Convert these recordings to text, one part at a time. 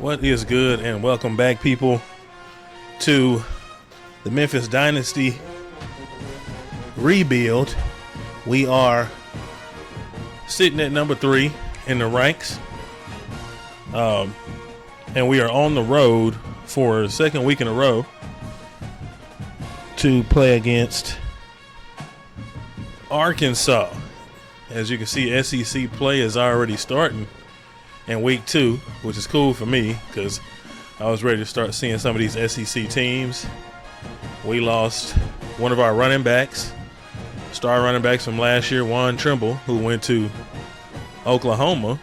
What is good, and welcome back, people, to the Memphis Dynasty rebuild. We are sitting at number 3 in the ranks, and we are on the road for the second week in a row to play against Arkansas. As you can see, SEC play is already starting in week 2, which is cool for me because I was ready to start seeing some of these SEC teams. We lost one of our running backs, star running backs from last year, Juan Trimble, who went to Oklahoma,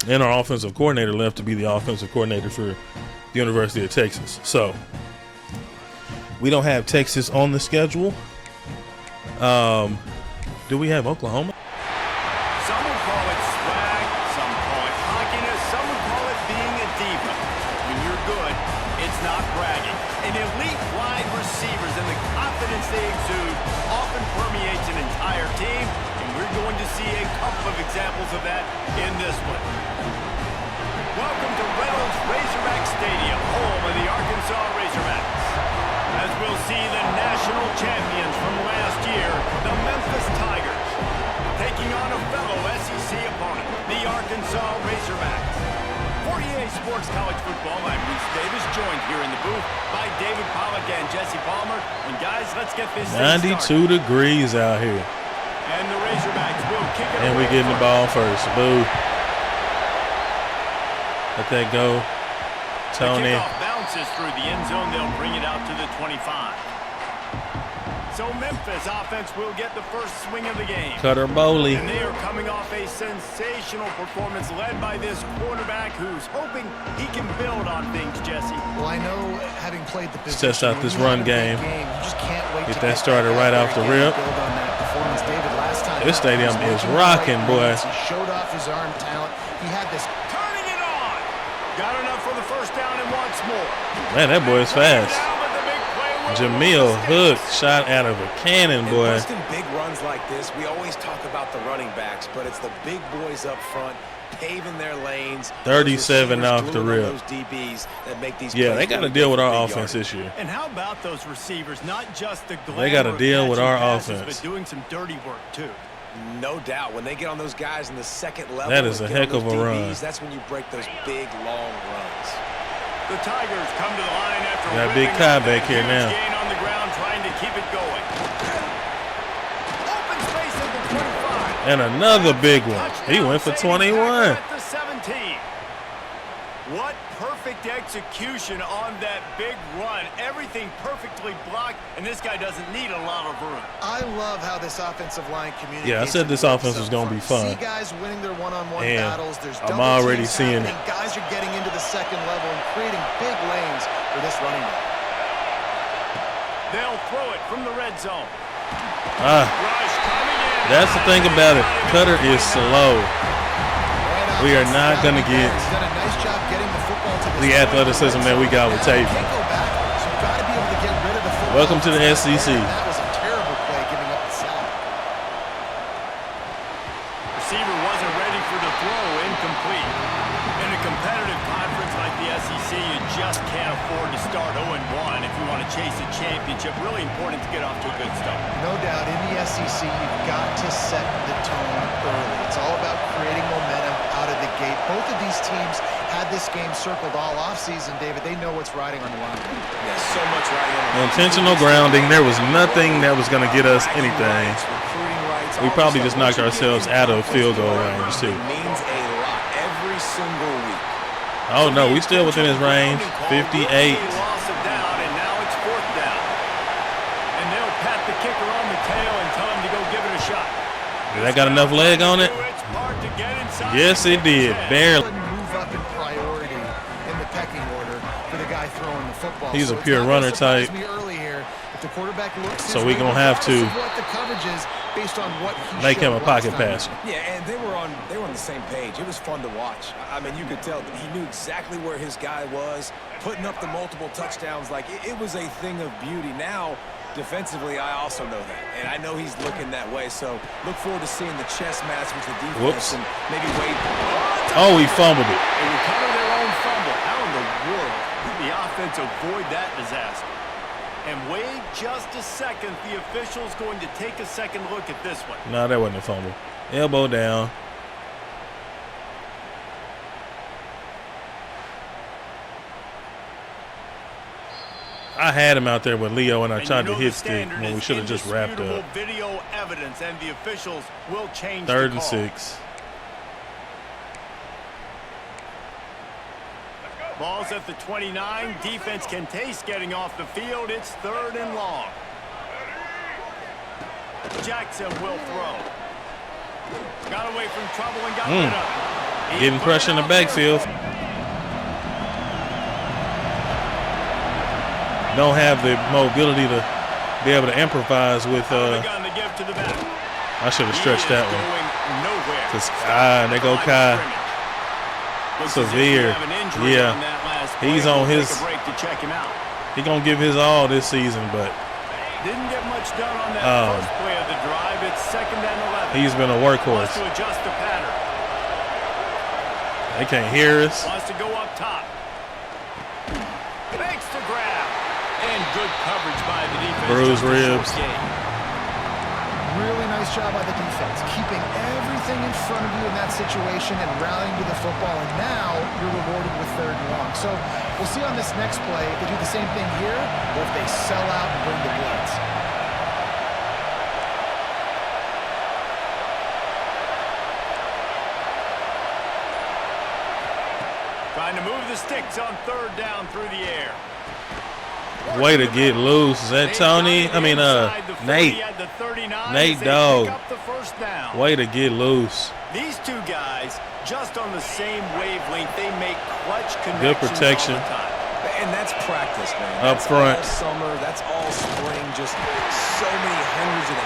and our offensive coordinator left to be the offensive coordinator for the University of Texas. So we don't have Texas on the schedule. Do we have Oklahoma? Some would call it swag, some call it cockiness, some would call it being a diva. When you're good, it's not bragging. And elite wide receivers and the confidence they exude often permeates an entire team, and we're going to see a couple of examples of that in this one. Welcome to Reynolds Razorback Stadium, home of the Arkansas Razorbacks. As we'll see the national champions from last year, the Memphis Tigers, taking on a fellow SEC opponent, the Arkansas Razorbacks. 48 Sports College Football, I'm Reese Davis, joined here in the booth by David Pollack and Jesse Palmer. And guys, let's get this 92 degrees out here. And the Razorbacks will kick it. And we're getting the ball first. Boo. Let that go. Tony. The kickoff bounces through the end zone. They'll bring it out to the 25. So Memphis offense will get the first swing of the game. Cutter Bowley. And they are coming off a sensational performance led by this quarterback who's hoping he can build on things, Jesse. Well, I know having played the position, let's test out this run game. You just can't wait get to that started right off the rip. Build on that performance. David, last time this stadium is rocking, boy. He showed off his arm talent. He had this. Turning it on. Got enough for the first down and wants more. Man, that boy is fast. Jamil Hook shot out of a cannon, boy. Busting big runs like this, we always talk about the running backs, but it's the big boys up front paving their lanes. 37 off the rip. Those DBs that make these yeah, they got to deal with our offense this year. And how about those receivers? Not just the glamour they got to deal with our passes, offense, but doing some dirty work too. No doubt. When they get on those guys in the second level, that is a heck of a run. That's when you break those big, long runs. The Tigers come to the line after got Big Kai back here now. Gain on the ground, trying to keep it going. Open space at the 25. And another big one. He went for 21. At the 17. What perfect execution on that big run. Everything perfectly blocked, and this guy doesn't need a lot of room. I love how this offensive line communicates. Yeah, I said this offense was going to be fun. See guys winning their one-on-one and battles. There's I'm already seeing it. Guys are getting into the second level and creating big lanes for this running back. They'll throw it from the red zone. That's the thing about it. Cutter is slow. We are not going to get the athleticism that we got with Tavy. Welcome to the SEC. That was a terrible play giving up the sack. Receiver wasn't ready for the throw, incomplete. In a competitive conference like the SEC, you just can't afford to start 0-1 if you want to chase a championship. Really important to get off to a good start. No doubt, in the SEC, you've got to set the tone early. It's all about creating momentum out of the gate. Both of these teams had this game circled all offseason, David. They know what's riding on the line. Yeah, so much riding on the intentional grounding. There was nothing that was going to get us anything. We probably just knocked ourselves out of field goal range, too. Means a lot every single week. Oh, no, we still within his range. 58. Loss of down, and now it's 4th down. And they'll pat the kicker on the tail and tell him to go give it a shot. Did that got enough leg on it? Yes, it did. Barely. Move up in priority in the pecking order for the guy throwing the football. He's a pure runner type. So we're going to have to make him a pocket passer. Yeah, and they were on the same page. It was fun to watch. I mean, you could tell that he knew exactly where his guy was, putting up the multiple touchdowns. Like, it was a thing of beauty. Now, defensively, I also know that, and I know he's looking that way. So look forward to seeing the chess match with the defense. Whoops. And maybe wait. Oh, he fumbled it. They recover their own fumble. The offense avoid that disaster. And wait just a second. The official's going to take a second look at this one. No, that wasn't a fumble. Elbow down. I had him out there with Leo, and I tried to hit stick when we should have just wrapped up. Video evidence, and the officials will change 3rd the and call. 6. Ball's at the 29. Defense can taste getting off the field. It's 3rd and long. Jackson will throw. Got away from trouble and got rid of it. Getting pressure in the backfield. Don't have the mobility to be able to improvise with. I should have stretched that one. There go Kai. Severe. Yeah. He's on his. He's gonna give his all this season, but didn't get much done on that first play of the drive. It's 2nd and 11. He's been a workhorse. Wants to adjust the pattern. They can't hear us. Wants to go up top. Makes the grab. And good coverage by the defense. Bruised ribs. Really nice job by the defense, keeping everything in front of you in that situation and rallying to the football. And now you're rewarded with 3rd and long. So we'll see on this next play if they do the same thing here or if they sell out and bring the blitz. Trying to move the sticks on 3rd down through the air. Way to get loose. Is that Tony? I mean, Nate. Nate, dog. Way to get loose. These two guys, just on the same wavelength, they make clutch connections. Good protection. All the time. And that's practice, man. Up front. That's all summer. That's all spring. Just so many hundreds and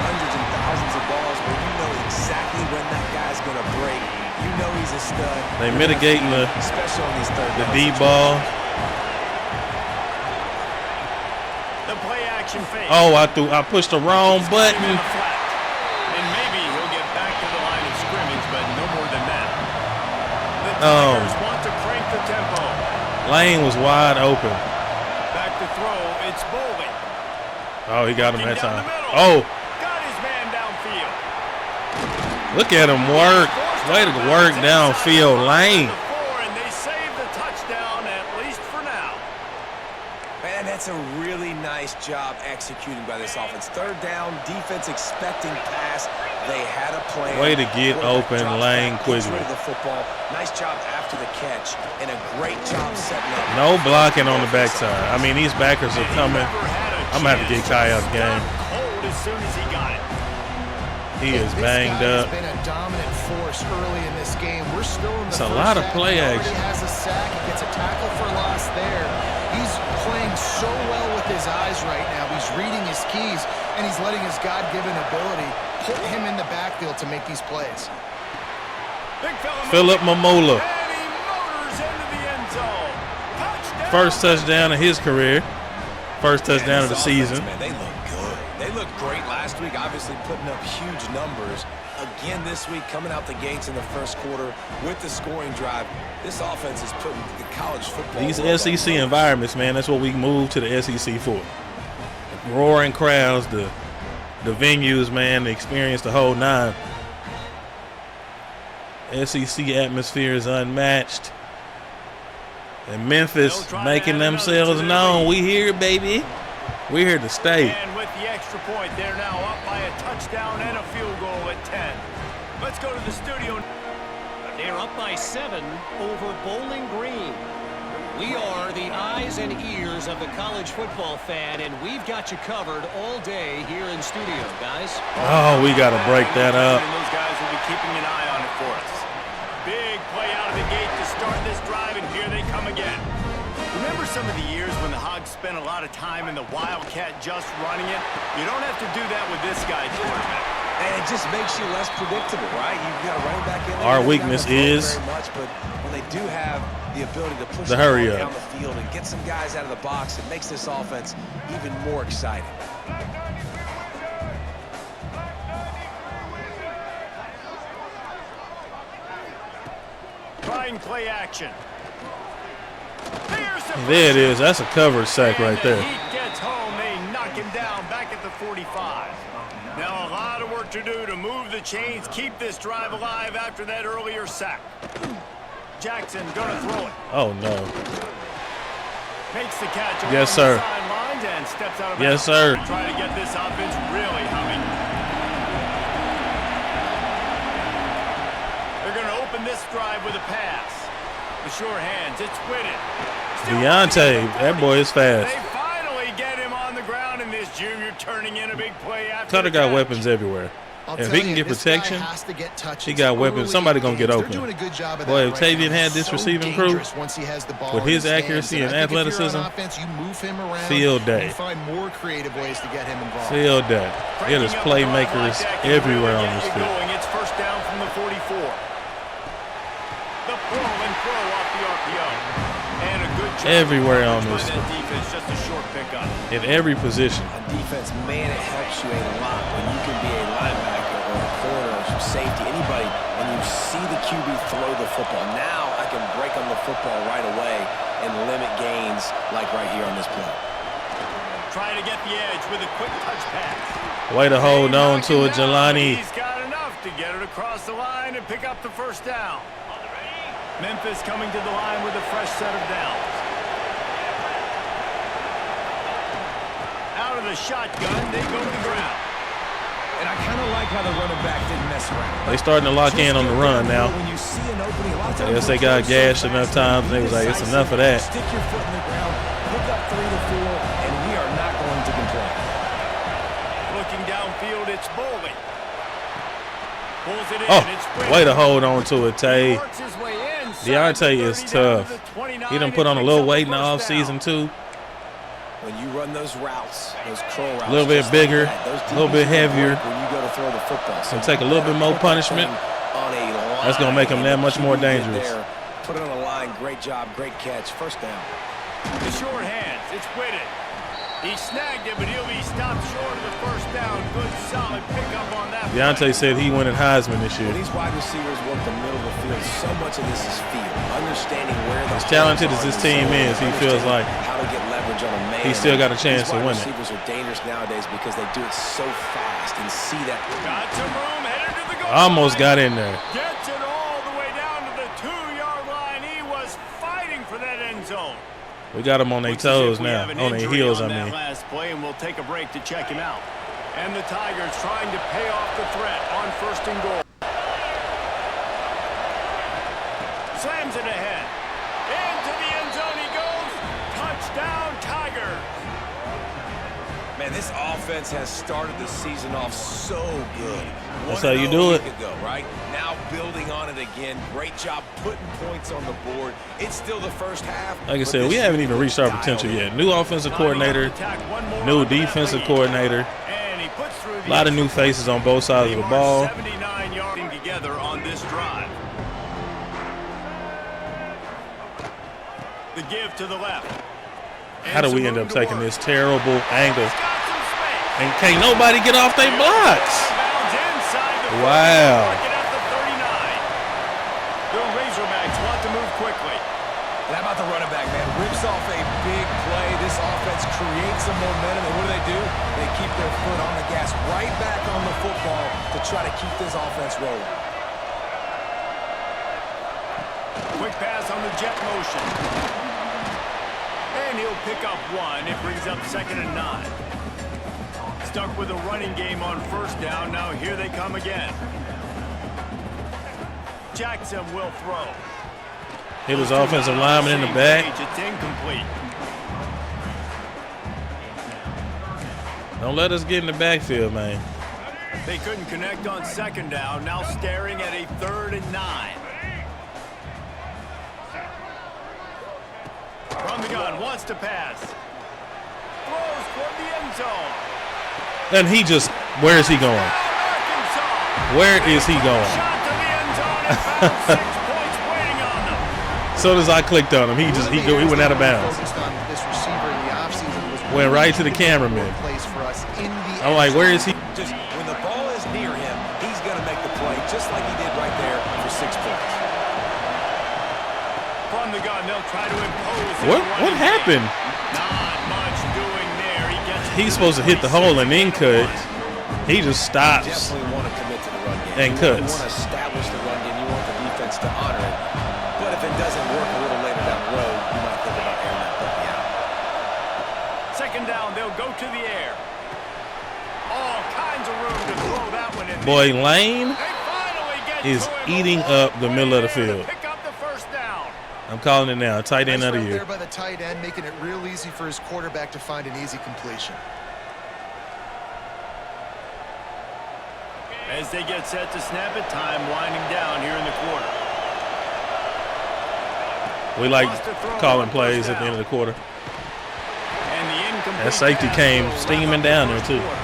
thousands of balls where you know exactly when that guy's going to break. You know he's a stud. They mitigating the deep ball. Oh, I pushed the wrong button. And maybe he'll get back to the line of scrimmage, but no more than that. The Tigers want to crank the tempo. Lane was wide open. Back to throw. It's Bowling. Oh, he got him that time. Oh. Got his man downfield. Look at him work. Way to work downfield, Lane. And they save the touchdown, at least for now. Man, that's a really nice job executing by this offense. 3rd down, defense expecting pass. They had a plan. Way to get open, Lane quickly. Rid of the football. Nice job after the catch, and a great job setting up. No blocking on the backside. I mean, these backers are coming. I'm gonna have to get Kai out of the game. Cold as soon as he got it. He is banged up. He's been a dominant force early in this game. We're still in the It's a first lot of half. play He already action. has a sack. He gets a tackle for loss there. He's playing so well with his eyes right now. He's reading his keys, and he's letting his God-given ability put him in the backfield to make these plays. Philip Mamola. And he motors into the end zone. Touchdown. First touchdown of his career. First touchdown of the season. Man, they look good. They looked great last week, obviously putting up huge numbers. Again this week, coming out the gates in the first quarter with the scoring drive. This offense is putting the college football. These SEC environments, man, that's what we moved to the SEC for. Roaring crowds, the venues, man, the experience, the whole nine. SEC atmosphere is unmatched. And Memphis making themselves known. We here, baby. We're here to stay. And with the extra point, they're now up by a touchdown and a field goal at 10. Let's go to the studio. They're up by 7 over Bowling Green. We are the eyes and ears of the college football fan, and we've got you covered all day here in studio, guys. Oh, we got to break that up. And those guys will be keeping an eye on it for us. Big play out of the gate to start this drive, and here they come again. Remember some of the years when the Hogs spent a lot of time in the Wildcat just running it? You don't have to do that with this guy's quarterback. And it just makes you less predictable, right? You've got a running back in there. Our weakness is very much, but when they do have the ability to push the hurry down up the field and get some guys out of the box, it makes this offense even more exciting. Trying play action. Here's There it is. That's a covered sack right there. He gets home. They knock him down back at the 45. Now a lot of work to do to move the chains, keep this drive alive after that earlier sack. Jackson gonna throw it. Oh no. Makes the catch. Yes, sir. Sidelines and steps out of Yes, bounds. sir. Try to get this offense really humming. They're gonna open this drive with a pass. The sure hands. It's Whitted. Deontay, that boy is fast. They finally get him on the ground, and this junior turning in a big play after Cutter the got catch. weapons everywhere. If he can get protection, he got weapons. Somebody gonna get open. Boy, if Tavian had this receiving crew with his accuracy and athleticism, field day. Field day. It is playmakers everywhere on this field. It's first down from the 44. The pull and throw off the RPO. And a good job Everywhere on by this that defense, just a short pickup. In every position. On defense, man, it helps you a lot when you can be a linebacker or a corner or some safety, anybody, when you see the QB throw the football. Now I can break on the football right away and limit gains like right here on this play. Trying to get the edge with a quick touch pass. Way to hold on to it, Jelani. He's got enough to get it across the line and pick up the first down. Memphis coming to the line with a fresh set of downs. Out of the shotgun, they go to the ground. And I kind of like how the running back didn't mess around. They starting to lock in on the run now. When you see an opening, a lot of I times guess they got gashed enough times. They was like, it's enough of that. Stick your foot in the ground, pick up 3 to 4, and we are not going to complain. Looking downfield, it's Bowling. Pulls it in. Oh, It's Whitted. way to hold on to it, Tay. Works his way inside Deontay the is 30 down tough. to the 29. He done put on a little weight in the First down. offseason, too. When you run those routes, those curl routes, A little bit just bigger, like that, a little bit those DBs heavier. work when you go to throw the football. Gonna take a little bit more punishment. That's gonna make him that much more dangerous. Put it on the line. Great job. Great catch. First down. The short hands. It's Whitted. He snagged it, but he'll be stopped short of the first down. Good, solid pickup on that. Deontay said he winning Heisman this year. When these wide receivers work the middle of the field, so much of this is feel. Understanding where the As talented as this team is, he feels like how to get leverage on a man. he still got a chance to win it. These wide receivers are dangerous nowadays because they do it so fast and see that. Got some room, headed to the goal Almost line. got in there. Gets it all the way down to the 2-yard line. He was fighting for that end zone. We got him on their toes now, on their heels, I mean. Last play, and we'll take a break to check him out. And the Tigers trying to pay off the threat on first and goal. Slams it ahead. Into the end zone he goes. Touchdown, Tigers. Man, this offense has started the season off so good. That's how you do it. Ago, right? Now building on it again. Great job putting points on the board. It's still the first half. Like I said, we haven't even reached our potential yet. New offensive coordinator, new defensive coordinator. And he puts through A lot of new faces on both sides of the ball. 79 yards together on this drive. The give to the left. How do we end up taking this terrible angle? He's got some space. And can't nobody get off their blocks. Bounds inside the Wow. market at the 39. The Razorbacks want to move quickly. And how about the running back, man? Rips off a big play. This offense creates some momentum. And what do? They keep their foot on the gas, right back on the football to try to keep this offense rolling. Quick pass on the jet motion. And he'll pick up one. It brings up 2nd and 9. Stuck with a running game on first down. Now here they come again. Jackson will throw. Hit his offensive lineman in the back. It's incomplete. Don't let us get in the backfield, man. They couldn't connect on 2nd down. Now staring at a 3rd and 9. From the gun, wants to pass. Throws toward the end zone. And he just, where is he going? Arkansas. Where is he going? Shot to the end zone and found 6 points waiting on them. As soon as I clicked on him, he went out of bounds. Went right to the cameraman. I'm like, where is he? Just when the ball is near him, he's going to make the play just like he did right there for 6 points. From the gun, they'll try to impose. What happened? Not much doing there. He's supposed to hit the hole and then cut. He just stops Definitely want to commit to the run game. and You cuts. want to establish the run game. You want the defense to honor it. But if it doesn't work a little later down the road, you might think about airing that puppy out. Second down, they'll go to the air. All kinds of room to throw that one in. Boy, Lane They finally get is to him. eating up the middle of the field. Pick up the first down. I'm calling it now. Tight end Nice of the route year. there by the tight end, making it real easy for his quarterback to find an easy completion. As they get set to snap it, time winding down here in the quarter. We like calling plays at the end of the quarter. And the incomplete That safety pass came will steaming wrap down up the there, first too. quarter.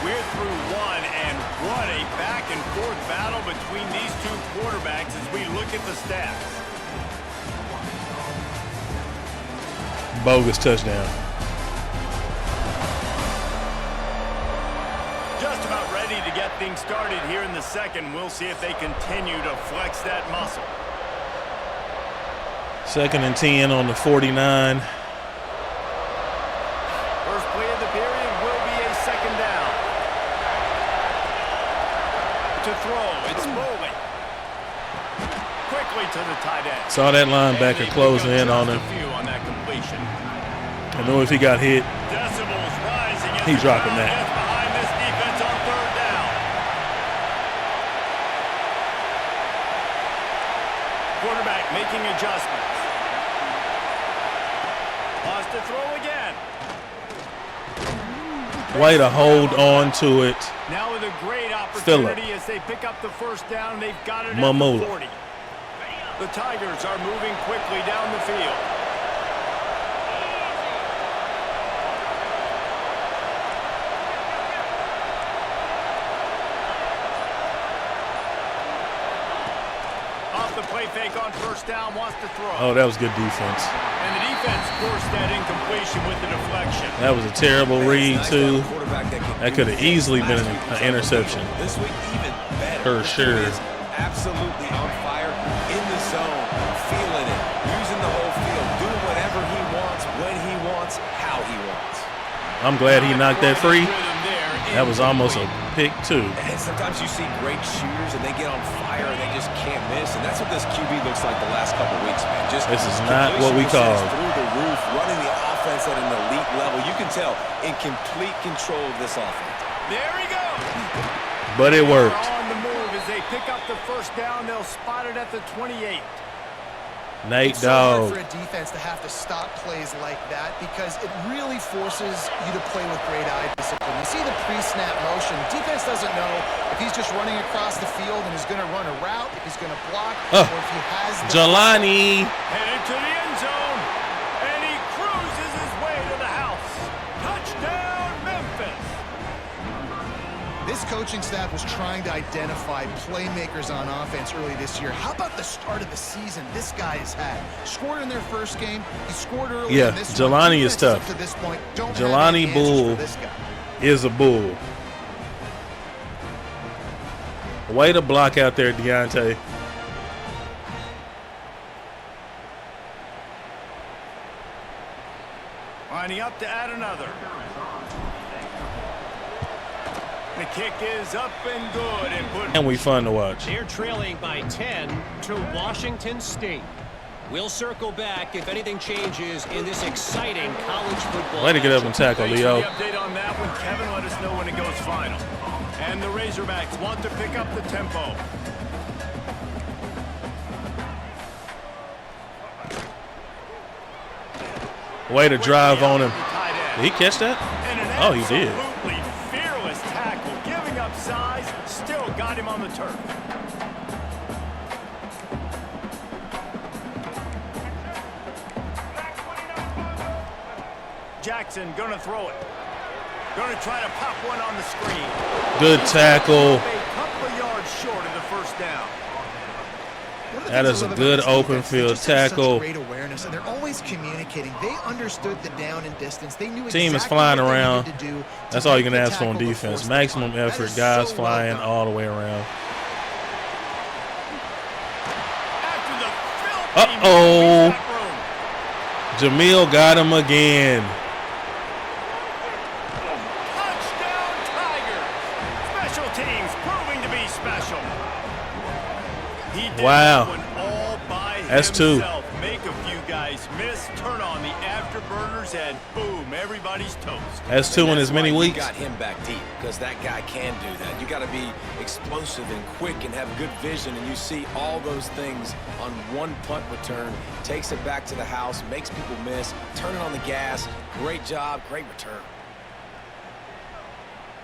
We're through one, and what a back-and-forth battle between these two quarterbacks as we look at the stats. Bogus touchdown. Just about ready to get things started here in the second. We'll see if they continue to flex that muscle. 2nd and 10 on the 49. First play of the period will be a second down. To throw, it's Bowling. Quickly to the tight end. Saw that linebacker closing in on him. On that completion. I knew if he got hit, Decibels rising as He's the dropping crowd that. gets behind this defense on third down. Quarterback making adjustments. Lost to throw again. way to hold on to it. Now with a great opportunity as they pick up the first down. They've got it at the Mamula. 40. The Tigers are moving quickly down the field. Off the play fake on first down, wants to throw. Oh, that was good defense. And the defense forced that incompletion with the deflection. That was a terrible read, too. That could have easily been an interception. This week even better. For sure. He is absolutely on fire, in the zone, feeling it, using the whole field, doing whatever he wants, when he wants, how he wants. I'm glad he knocked that free. That was almost a pick, too. And sometimes you see great shooters and they get on fire and they just can't miss. And that's what this QB looks like the last couple weeks, man. Just This is not what we completion call percentage through the roof, running the offense at an elite level. You can tell in complete control of this offense. There he goes. But it worked. On the move as they pick up the first down, they'll spot it at the 28. Nate It's so hard Dogg. for a defense to have to stop plays like that because it really forces you to play with great eye discipline. You see the pre-snap motion. Defense doesn't know if he's just running across the field and is going to run a route, if he's going to block, or if he has the Jelani. Headed to the end zone, and he cruises his way to the house. Touchdown, Memphis. This coaching staff was trying to identify playmakers on offense early this year. How about the start of the season this guy has had? Scored in their first game. He scored early Yeah, in this Jelani one. is tough. To this point, don't Jelani have any answers Bull for this guy. is a bull. Way to block out there, Deontay. Lining up to add another. The kick is up and good and put. And we fun to watch. They're trailing by 10 to Washington State. We'll circle back if anything changes in this exciting college football. Way to get up and tackle, Thanks Leo. for the update on that one. Kevin, let us know when it goes final. And the Razorbacks want to pick up the tempo. Way to drive on him. The tight end. Did he catch that? And an Oh, he did. absolutely fearless tackle, giving up size, still got him on the turf. Jackson gonna throw it. Gonna try to pop one on the screen. Good tackle. A couple of yards short of the first down. One of the That things is I a love good about this open defense, they field just have such tackle. Great awareness, and they're always communicating. They understood the down and distance. They knew Team is exactly flying what they around. needed to do to That's all you make can the ask for on tackle defense. before Maximum snap. That effort, is guys so flying well done. all the way around. After the filthy Uh-oh. move, that room. Jamil got him again. Touchdown Tigers. Special teams proving to be special. He did Wow. that one all by That's two. himself. Make a few guys miss, turn on the afterburners, and boom, everybody's toast. That's two in as many You weeks. got him back deep because that guy can do that. You got to be explosive and quick and have good vision, and you see all those things on one punt return. Takes it back to the house, makes people miss, turning on the gas. Great job, great return.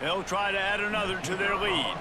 They'll try to add another to their lead.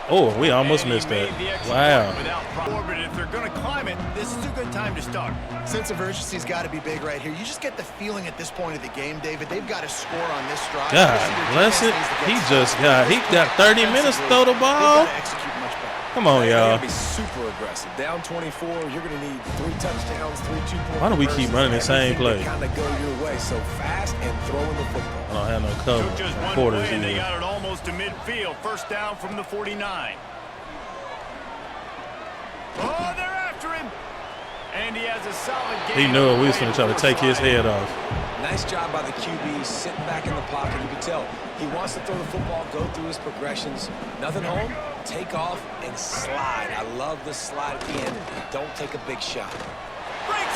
Oh, we almost And he missed that. made the extra Wow. point without problem. But if they're going to climb it, this is a good time to start. Sense of urgency's got to be big right here. You just get the feeling at this point of the game, David, they've got to score on this drive. God Their bless defense it. needs to He get just stopped. got, he got 30 minutes to throw the They've ball. got to execute much better. Come on, They y'all. gotta be super aggressive. Down 24, you're going to need 3 touchdowns, 3 2-point Why do we keep conversions, running the same play? everything to kind of go your way so fast and throwing the football. I don't have no cover. Took just one Quarters play, and they either. got it almost to midfield. First down from the 49. Oh, they're after him. And he has a solid game. He knew it. We was going to try to take his head off. Nice job by the QB, sitting back in the pocket. You can tell he wants to throw the football, go through his progressions. Nothing home, take off, and slide. I love the slide at the end. Don't take a big shot.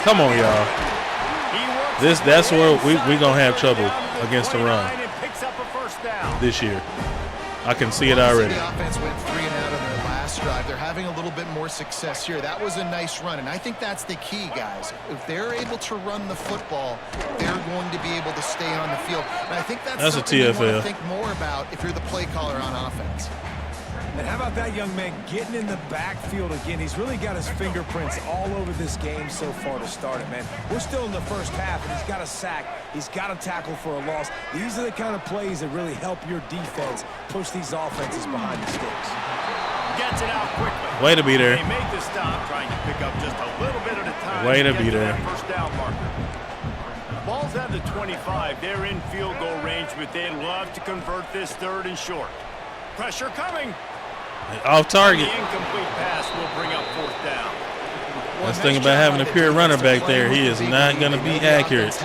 Come on, y'all. That's where we going to have trouble against the run this year. I can see it already. The offense went 3 and out on their last drive. They're having a little bit more success here. That was a nice run, and I think that's the key, guys. If they're able to run the football, they're going to be able to stay on the field. And I think that's a something you want TFL. to think more about if you're the play caller on offense. And how about that young man getting in the backfield again? He's really got his fingerprints all over this game so far to start it, man. We're still in the first half, and he's got a sack. He's got a tackle for a loss. These are the kind of plays that really help your defense push these offenses behind the sticks. Gets it out quickly. Way to be there. They make the stop, trying to pick up just a little bit at a time. Way to get be there. that first down marker. Ball's at the 25. They're in field goal range, but they'd love to convert this third and short. Pressure coming. Off target. The incomplete pass will bring up fourth down. That's the thing about having a pure runner back there. He is not going to be accurate,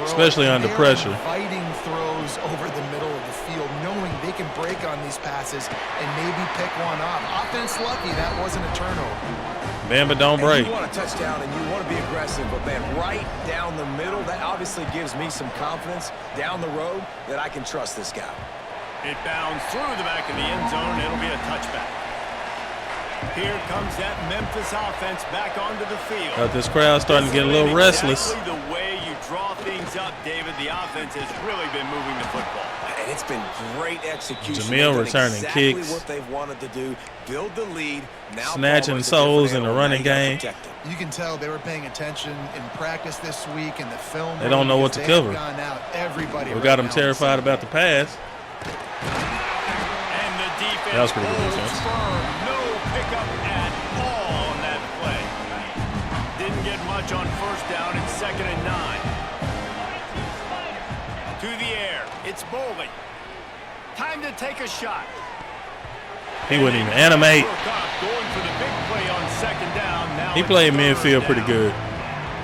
especially under pressure. Fighting throws over the middle of the field, knowing they can break on these passes and maybe pick one off. Offense lucky that wasn't a turnover. Bama don't break. You want a touchdown and you want to be aggressive, but man, right down the middle, that obviously gives me some confidence down the road that I can trust this guy. It bounds through the back of the end zone, and it'll be a touchback. Here comes that Memphis offense back onto the field. This crowd's starting to get a little restless. Exactly the way you draw things up, David, the offense has really been moving the football. And it's been great execution. Jamil They've done returning exactly kicks. what they've wanted to do, build the lead. Now Snatching souls in the running game. You can tell they were paying attention in practice this week in the film. They don't know what to They cover. have gone out. Everybody We got them right now terrified is- about the pass. And the defense That was pretty good holds defense. firm. No pickup at all on that play. Didn't get much on first down. It's 2nd and 9. To the air. It's Bowling. Time to take a shot. He wouldn't even animate. Going for the big play on 2nd down. Now He it's played 3rd midfield pretty down. good.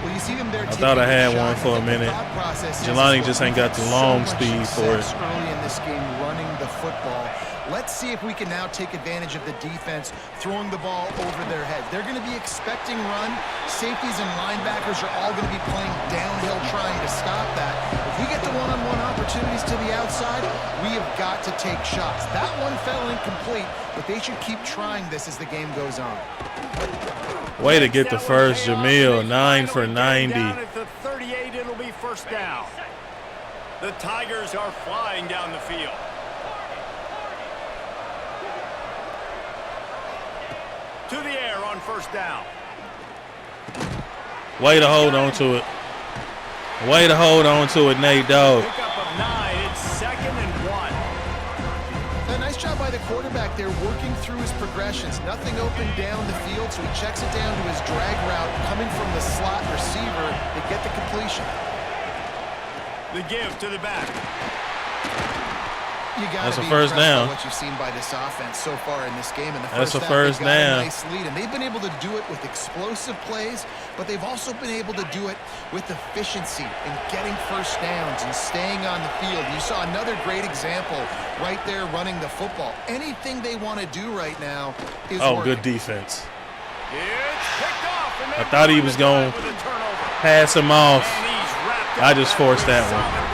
Well, you see them there I thought I taking had the one shot. for a I think the minute. thought process is Jelani we've just ain't got the had long so much speed for it. success early in this game running the football. Let's see if we can now take advantage of the defense throwing the ball over their heads. They're going to be expecting run. Safeties and linebackers are all going to be playing downhill trying to stop that. If we get the one-on-one opportunities to the outside, we have got to take shots. That one fell incomplete, but they should keep trying this as the game goes on. Way to get the first, Jamil. 9 for 90. Down at the 38, it'll be first down. The Tigers are flying down the field. To the air on first down. Way to hold on to it. Way to hold on to it, Nate Dogg. Pickup of 9. It's 2nd and 1. A nice job by the quarterback there working through his progressions. Nothing open down the field, so he checks it down to his drag route coming from the slot receiver to get the completion. The give to the back. That's a first down. What you've seen by this offense so far in this game. In the That's first a first half, they've got down. a nice lead, and they've been able to do it with explosive plays, but they've also been able to do it with efficiency and getting first downs and staying on the field. You saw another great example right there running the football. Anything they want to do right now is working. Good defense. It's picked off, and I thought he was going to pass him off. I just forced that one.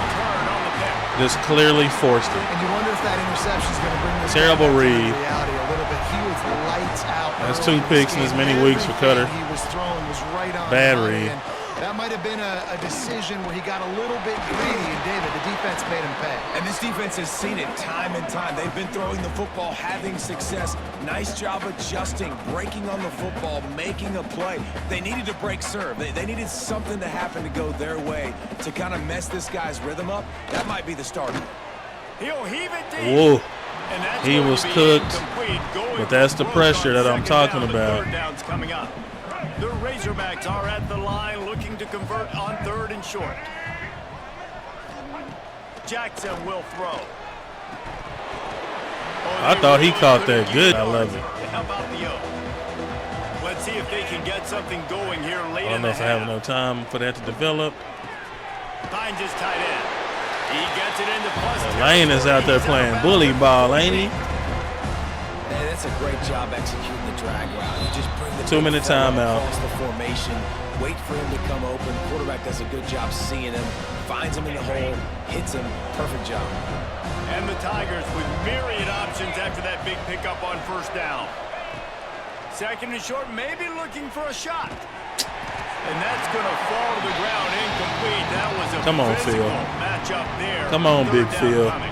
Just clearly forced it. And you wonder if that interception is going to bring this Terrible guy back to read. reality a little bit. He was lights out. That's early 2 in picks in this as many game. weeks for Cutter. Everything he was throwing was right on Bad money, read. and that might have been a decision where he got a little bit greedy, and David, the defense made him pay. And this defense has seen it time and time. They've been throwing the football, having success. Nice job adjusting, breaking on the football, making a play. They needed to break serve. They needed something to happen to go their way to kind of mess this guy's rhythm up. That might be the starter. He'll heave it deep. Whoa. And that's He going to was be cooked, incomplete. Going but that's the for pressure on that I'm second talking down, about. Third down's coming up. The Razorbacks are at the line looking to convert on 3rd and short. Jackson will throw. I thought he caught that good. I love it. How about the O? Let's see if they can get something going here late I don't in know the if I have half. enough time for that to develop. Finds his tight end. He gets it into plus. Lane is out there playing bully ball, ain't he? Man, that's a great job executing the drag route. You just bring the 2-minute timeout. across the formation, wait for him to come open. Quarterback does a good job seeing him, finds him in the hole, hits him. Perfect job. And the Tigers with myriad options after that big pickup on 1st down. 2nd and short, maybe looking for a shot. And that's going to fall to the ground incomplete. That was a Come on, physical Phil. matchup there. Come on, 3rd Big down Phil. coming.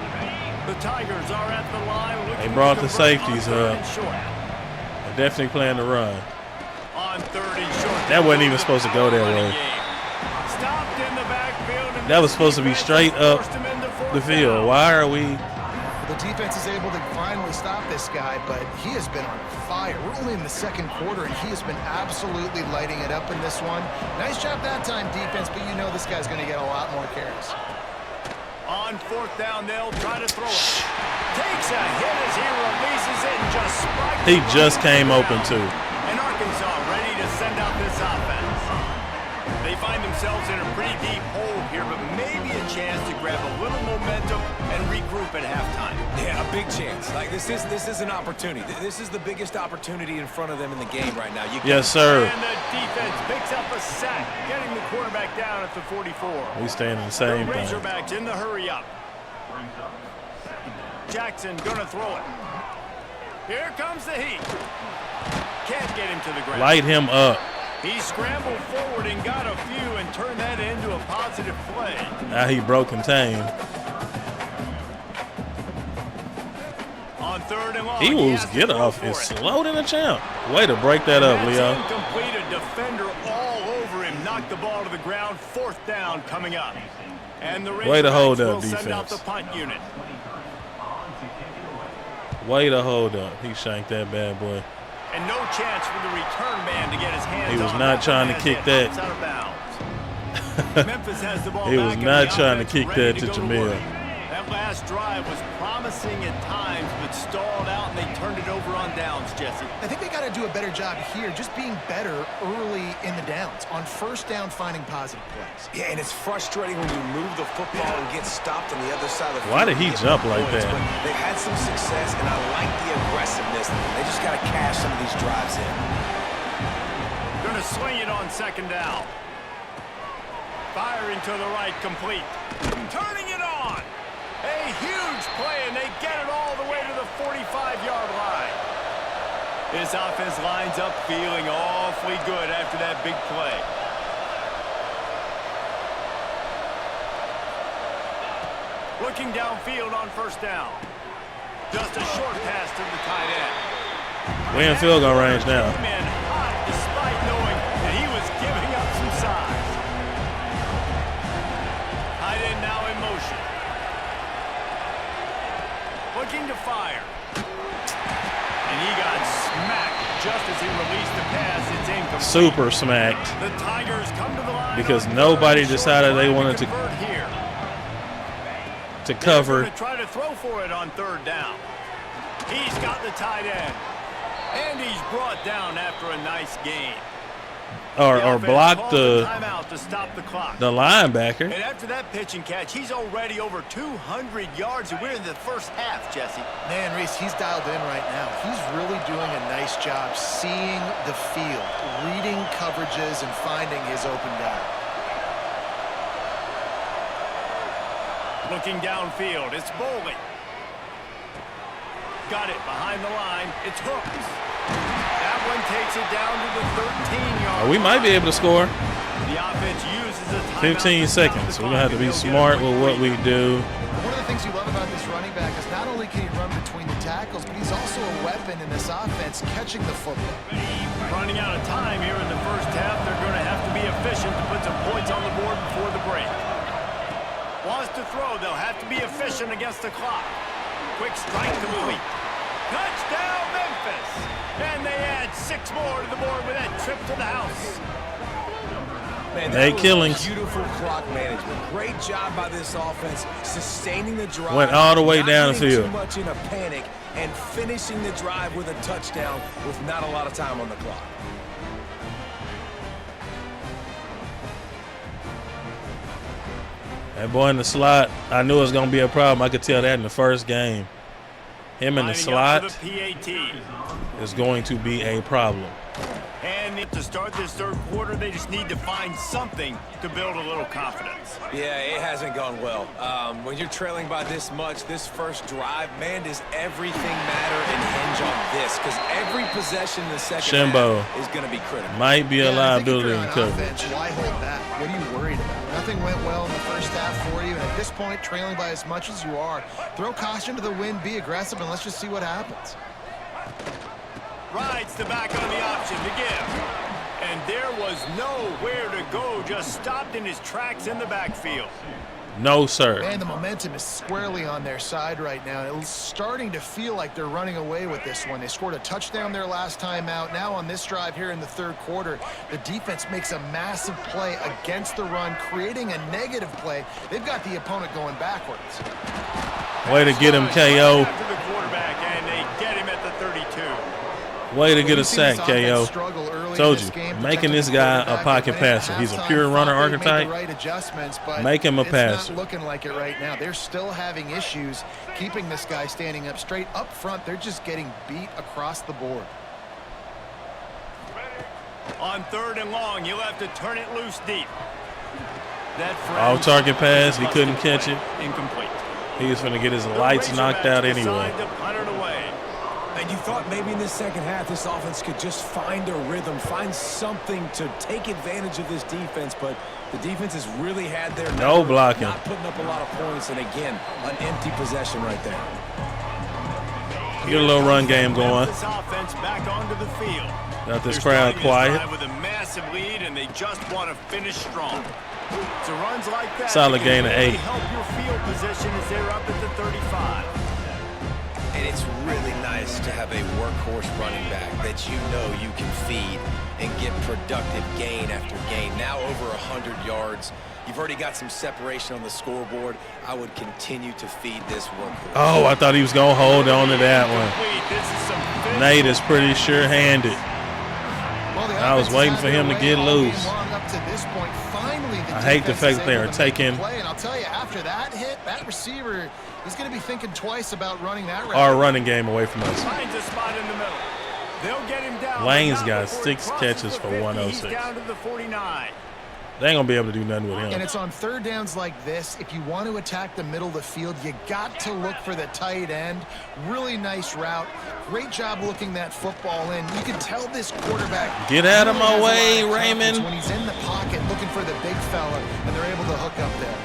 The Tigers are at the line looking They brought to the convert on safeties 3rd up. and short. They're definitely playing the run. On 3rd and short. That wasn't even supposed to go that way. Stopped in the backfield, and That was supposed to be straight up forced him into 4th the field. down. Why are we? The defense is able to finally stop this guy, but he has been on fire. We're only in the 2nd quarter, and he has been absolutely lighting it up in this one. Nice job that time, defense, but you know this guy's going to get a lot more carries. On 4th down, they'll try to throw it. Takes a hit as he releases it and just spikes He it just right came to the open ground. too. And Arkansas ready to send out this offense. They find themselves in a pretty deep hole here, but maybe a chance to grab a little momentum and regroup at halftime. Yeah, a big chance. Like this is an opportunity. This is the biggest opportunity in front of them in the game right now. Yes, sir. And the defense picks up a sack, getting the quarterback down at the 44. We staying in the same The thing. Razorbacks in the hurry up. Jackson gonna throw it. Here comes the heat. Can't get him to the ground. Light him up. He scrambled forward and got a few and turned that into a positive play. Now he broke contain. On 3rd and long, Eagles has to get throw off for is it. slow than a champ. Way to break that up, That's Leo. incomplete. A defender all over him. Knocked the ball to the ground. 4th down coming up. And the Way to hold Razorbacks up, will send out the defense. punt unit. Way to hold up. He shanked that bad boy. And no chance for the return man to get his hands on. He was not trying to kick that. Out of bounds. Memphis has the ball He back was and not the trying to offense kick ready that to go Jamil. work. That last drive was promising at times, but stalled out, and they turned it over on downs, Jesse. I think they got to do a better job here, just being better early in the downs. On 1st down, finding positive plays. Yeah, and it's frustrating when you move the football and get stopped on the other side of the field. Why did he and get jump no like points, that? but they've had some success, and I like the aggressiveness. They just got to cash some of these drives in. Gonna swing it on 2nd down. Firing to the right, complete. Turning it on. A huge play, and they get it all the way to the 45-yard line. This offense lines up feeling awfully good after that big play. Looking downfield on 1st down. Just a short pass to the tight end. We in field goal range now. Came in hot despite knowing that he was giving up some size. Tight end now in motion. Looking to fire. And he got smacked just as he released the pass. It's incomplete. Super smacked. The Tigers come to the line Because on nobody 3rd and decided short, they trying wanted to convert here. to cover. They're try to throw for it on third down. He's got the tight end. And he's brought down after a nice gain. Or block the timeout to stop the clock. The linebacker. And after that pitch and catch, he's already over 200 yards, and we're in the first half, Jesse. Man, Reese, he's dialed in right now. He's really doing a nice job seeing the field, reading coverages, and finding his open guy. Looking downfield, it's Bowling. Got it behind the line. It's Hooks. That one takes it down to the 13-yard line. We might be able to score. The offense uses a 15 seconds. We're going to have to be smart with what we do. One of the things you love about this running back is not only can he run between the tackles, but he's also a weapon in this offense catching the football. Running out of time here in the first half. They're going to have to be efficient to put some points on the board before the break. Wants to throw. They'll have to be efficient against the clock. Quick strike complete. Touchdown, Memphis. And they add 6 more to the board with that trip to the house. Man, Hey, killings. Beautiful clock management. Great job by this offense, sustaining the drive. Went all the way not down the getting field. Too much in a panic and finishing the drive with a touchdown with not a lot of time on the clock. That boy in the slot, I knew it was going to be a problem. I could tell that in the first game. Him in the slot is going to be a problem. And to start this third quarter, they just need to find something to build a little confidence. Yeah, it hasn't gone well. When you're trailing by this much, this first drive, man, does everything matter and hinge on this? Because every possession in the second half is going to be critical. Might be a liability in coverage. Offense, why hold back? What are you worried about? Nothing went well in the first half for you, and at this point, trailing by as much as you are, throw caution to the wind, be aggressive, and let's just see what happens. Rides the back on the option to give. And there was nowhere to go, just stopped in his tracks in the backfield. No, sir. Man, the momentum is squarely on their side right now. It's starting to feel like they're running away with this one. They scored a touchdown their last time out. Now on this drive here in the third quarter, the defense makes a massive play against the run, creating a negative play. They've got the opponent going backwards. Way to get him KO. After the quarterback, and they get him at the 32. Way to get a sack, KO. Told you, making this guy a pocket passer. He's a pure runner archetype. Make him a passer. It's not looking like it right now. They're still having issues keeping this guy standing up straight. Up front, they're just getting beat across the board. On third and long, you'll have to turn it loose deep. All target pass. He couldn't catch it. Incomplete. He was going to get his lights knocked out anyway. And you thought maybe in this second half this offense could just find a rhythm, find something to take advantage of this defense, but the defense has really had their no blocking. Not putting up a lot of points, and again, an empty possession right there. Get a little run game going. This offense back onto the field. Got this crowd quiet. With a massive lead, and they just want to finish strong. So runs like that, solid gain of 8. Help your field position as they're up at the 35. And it's really nice to have a workhorse running back that you know you can feed and get productive gain after gain. Now over 100 yards. You've already got some separation on the scoreboard. I would continue to feed this workhorse. Oh, I thought he was going to hold on to that one. Nate is pretty sure-handed. I was waiting for him to get loose. I hate the fact that they are taking and I'll tell you, after that hit, that receiver is going to be thinking twice about running that route. Our running game away from us. Finds a spot in the middle. They'll get him down. Lane's got 6 catches for 106. Down to the 49. They ain't going to be able to do nothing with him. And it's on third downs like this. If you want to attack the middle of the field, you got to look for the tight end. Really nice route. Great job looking that football in. You can tell this quarterback. Get out of my way, Raymond. When he's in the pocket looking for the big fella, and they're able to hook up there.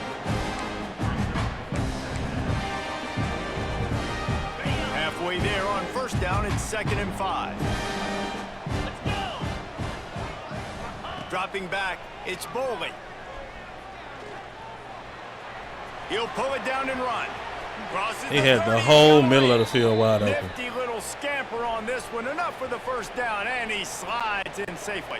Halfway there on first down, it's 2nd and 5. Dropping back, it's Bowling. He'll pull it down and run. He had the whole middle of the field wide open. Nifty little scamper on this one. Enough for the first down, and he slides in safely.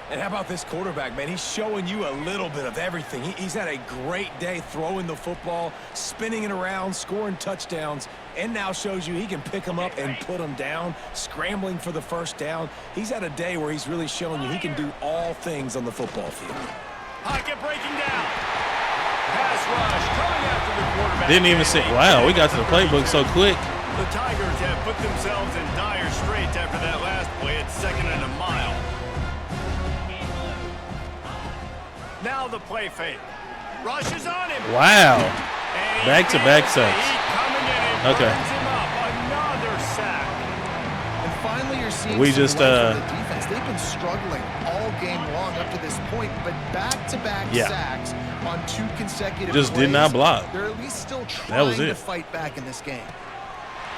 And how about this quarterback, man? He's showing you a little bit of everything. He's had a great day throwing the football, spinning it around, scoring touchdowns, and now shows you he can pick them up and put them down, scrambling for the first down. He's had a day where he's really showing you he can do all things on the football field. Pocket breaking down. Pass rush coming after the quarterback. Didn't even say, wow, we got to the playbook so quick. The Tigers have put themselves in dire straits after that last play at 2nd and a mile. Now the play fake. Rushes on him. Wow. Back-to-back sacks. Okay. Another sack. And finally, you're seeing We some just, life from the defense. They've been struggling all game long up to this point, but back-to-back sacks on 2 consecutive just plays, did not block. They're at least still That was trying it. to fight back in this game.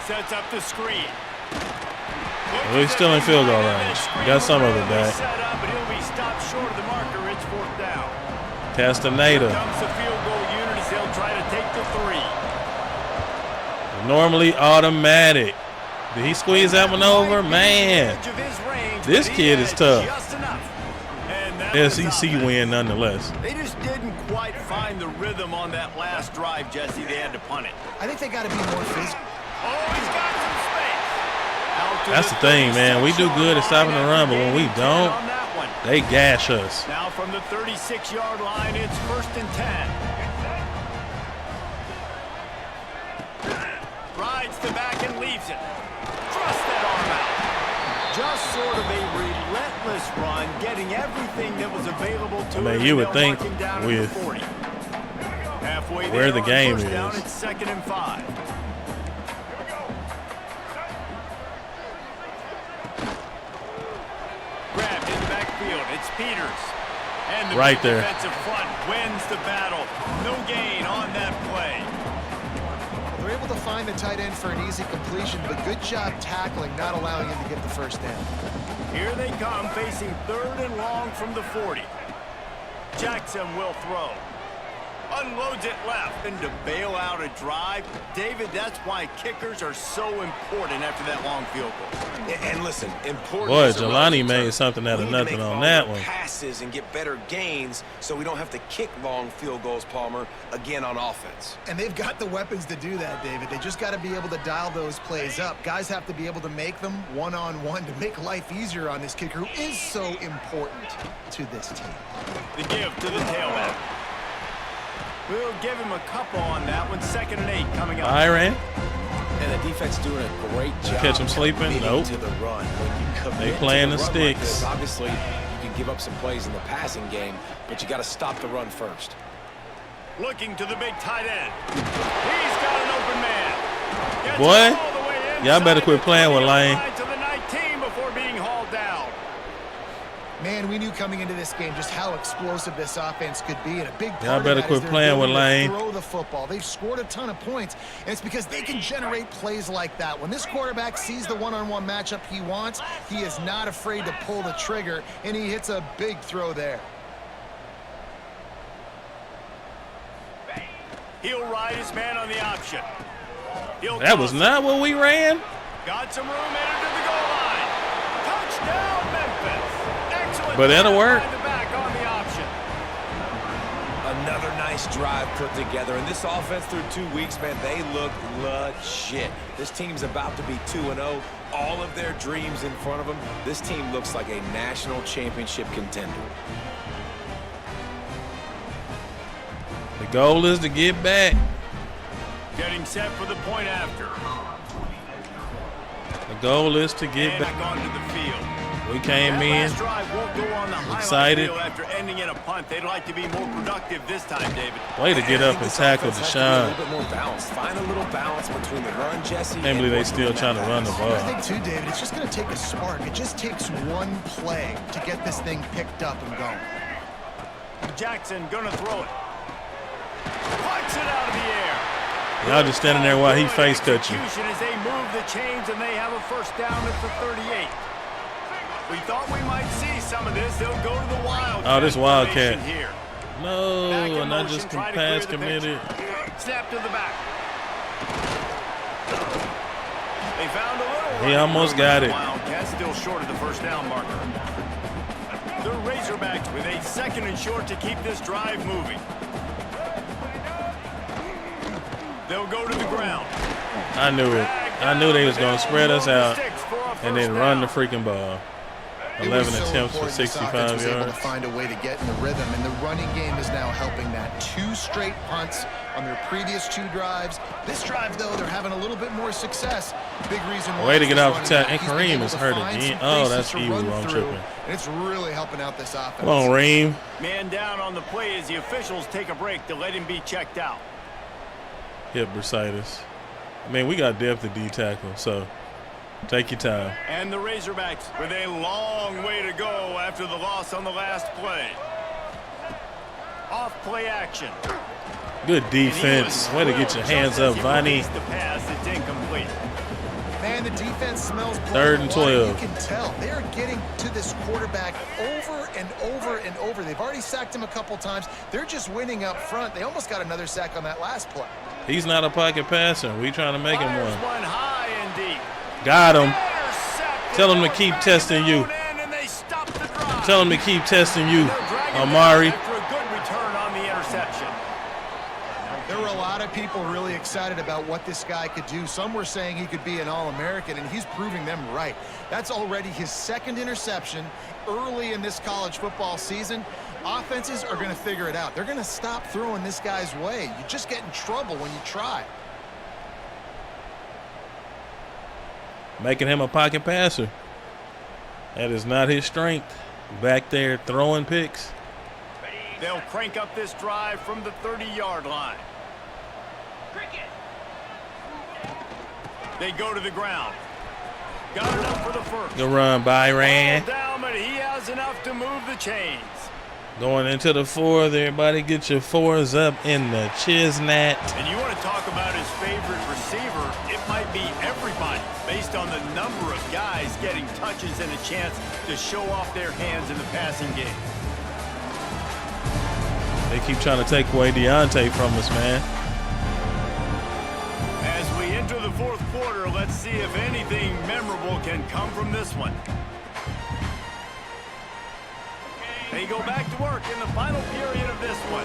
Sets up the screen. Well, he's still in field goal range. Got some of it back. Set up, but he'll be stopped short of the marker. It's 4th down. Castaneda. Comes the field goal unit as they'll try to take the 3. Normally automatic. Did he squeeze that one over? Man, this kid is tough. SEC win nonetheless. They just didn't quite find the rhythm on that last drive, Jesse. They had to punt it. I think they got to be more physical. Oh, he's got some space. That's the thing, man. We do good at stopping the run, but when we don't, they gash us. Now from the 36-yard line, it's 1st and 10. Rides the back and leaves it. Thrust that arm out. Just sort of a relentless run, getting everything that was available to him. I mean, you would think with where the game is. Down, it's 2nd and 5. Grabbed in the backfield. It's Peters. And the right there. Defensive front wins the battle. No gain on that play. They're able to find the tight end for an easy completion, but good job tackling, not allowing him to get the first down. Here they come, facing 3rd and long from the 40. Jackson will throw. Unloads it left, and to bail out a drive. David, that's why kickers are so important after that long field goal. And listen, important. Boy, Jelani made something out of nothing on that one. Passes and get better gains, so we don't have to kick long field goals, Palmer, again on offense. And they've got the weapons to do that, David. They just got to be able to dial those plays up. Guys have to be able to make them one-on-one to make life easier on this kicker, who is so important to this team. The give to the tailback. We'll give him a couple on that one. 2nd and 8 coming up. Byron. And the defense doing a great job. Catch him sleeping? Nope. To the run. When you They commit playing to the run sticks. Like this, obviously, you can give up some plays in the passing game, but you got to stop the run first. Looking to the big tight end. He's got an open man. Gets Boy, all the way y'all better quit inside playing with the Lane. To the 19 before being hauled down. Man, we knew coming into this game just how explosive this offense could be, and a big part Y'all better of that quit is their playing with ability Lane. to throw the football. They've scored a ton of points, and it's because they can generate plays like that. When this quarterback sees the one-on-one matchup he wants, he is not afraid to pull the trigger, and he hits a big throw there. He'll ride his man on the option. That was not what we ran. Got some room headed to the goal line. Touchdown, Memphis. Excellent. But that'll work. The back on the option. Another nice drive put together. And this offense through 2 weeks, man, they look legit. This team's about to be 2-0. All of their dreams in front of them. This team looks like a national championship contender. The goal is to get back. Getting set for the point after. The goal is to get back. Onto the field. We came in excited. After ending in a punt, they'd like to be more productive this time, David. Way to get up and tackle A Deshaun. little bit more balance. Find a little balance between the run, Jesse. Can't believe they still trying to run the I ball. think, too, David, it's just going to take a spark. It just takes one play to get this thing picked up and going. Jackson gonna throw it. Puts it out of the air. Y'all just standing there while he face cut you. As they move the chains and they have a first down at the 38. We thought we might see some of this. They'll go to the Wildcat. Oh, this Wildcat. Here. No, Back in and I motion, just try to pass clear the pitch. committed. Snap to the back. They found a little. He almost got it. Wildcat still short of the first down marker. The Razorbacks with a 2nd and short to keep this drive moving. They'll go to the ground. I knew it. I knew they was going to spread us out and then run the freaking ball. 11 attempts for 65 yards. Able to find a way to get in the rhythm, and the running game is now helping that. 2 straight punts on their previous 2 drives. This drive, though, they're having a little bit more success. Big reason why. Way to get off the tap. And Kareem is hurt again. Oh, that's evil. I'm tripping. And it's really helping out this offense. Come on, Reem. Man down on the play as the officials take a break to let him be checked out. Hip bursitis. I mean, we got depth at D tackle, so take your time. And the Razorbacks with a long way to go after the loss on the last play. Off play action. Good defense. Way to get your hands up, Vonnie. The pass, it's incomplete. Man, the defense smells blood. 3rd and 12. You can tell they are getting to this quarterback over and over and over. They've already sacked him a couple times. They're just winning up front. They almost got another sack on that last play. He's not a pocket passer. We trying to make him Fires one. one high and deep. Got him. Intercepted. Tell him to keep testing you. And they stop the drive. Tell him to keep testing you, They're dragging Amari. back after a good return on the interception. There were a lot of people really excited about what this guy could do. Some were saying he could be an All-American, and he's proving them right. That's already his 2nd interception early in this college football season. Offenses are going to figure it out. They're going to stop throwing this guy's way. You just get in trouble when you try. Making him a pocket passer. That is not his strength. Back there throwing picks. They'll crank up this drive from the 30-yard line. They go to the ground. Got enough for the first. Good run, Byron. Down, but he has enough to move the chains. Going into the 4th. Everybody get your 4s up in the Chiznat. And you want to talk about his favorite receiver, it might be everybody based on the number of guys getting touches and a chance to show off their hands in the passing game. They keep trying to take away Deontay from us, man. As we enter the 4th quarter, let's see if anything memorable can come from this one. They go back to work in the final period of this one.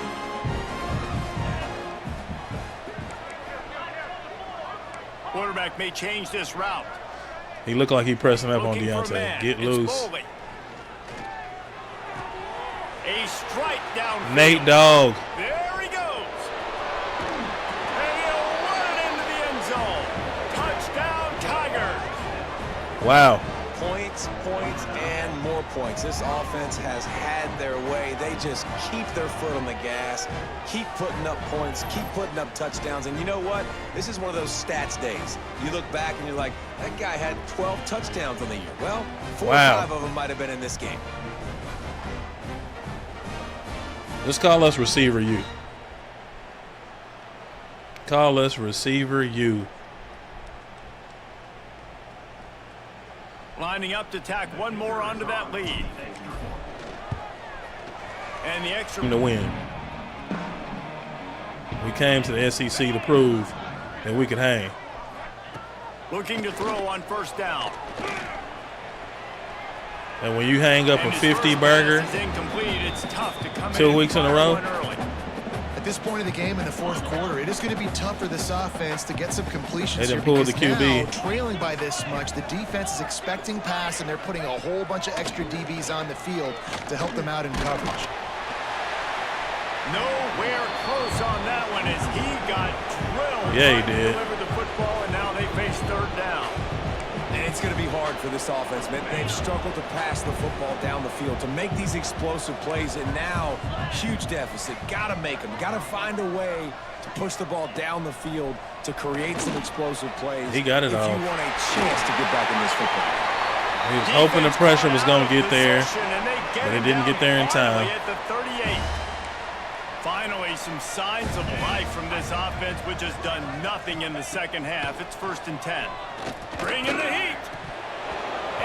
Quarterback may change this route. He looked like he pressing up on Looking for a Deontay. man. Get It's loose. Bowley. A strike down. Nate Dogg. There he goes. And he'll run it into the end zone. Touchdown, Tigers. Wow. Points, and more points. This offense has had their way. They just keep their foot on the gas, keep putting up points, keep putting up touchdowns. And you know what? This is one of those stats days. You look back and you're like, that guy had 12 touchdowns on the year. Well, 4 or 5 of them might have been in this game. Let's call us Receiver U. Call us Receiver U. Lining up to tack one more onto that lead. And the extra To win. We came to the SEC to prove that we could hang. looking to throw on 1st down. And when you hang up a 50 burger It's tough to come 2 weeks in a row, At this point of the game in the 4th quarter, it is going to be tough for this offense to get some completions. They done here pulled the because QB. now, trailing by this much, the defense is expecting pass, and they're putting a whole bunch of extra DBs on the field to help them out in coverage. Nowhere close on that one as he got drilled. Yeah, he did. Delivered the football, and now they face 3rd down. And it's going to be hard for this offense, man. They've struggled to pass the football down the field, to make these explosive plays, and now huge deficit. Got to make them. Got to find a way to push the ball down the field to create some explosive plays. He got it all. If you want a chance to get back in this football. he was hoping the pressure was going to get there, And they get but it him didn't down get there in time. finally at the 38. Finally, some signs of life from this offense, which has done nothing in the 2nd half. It's 1st and 10. Bring in the heat.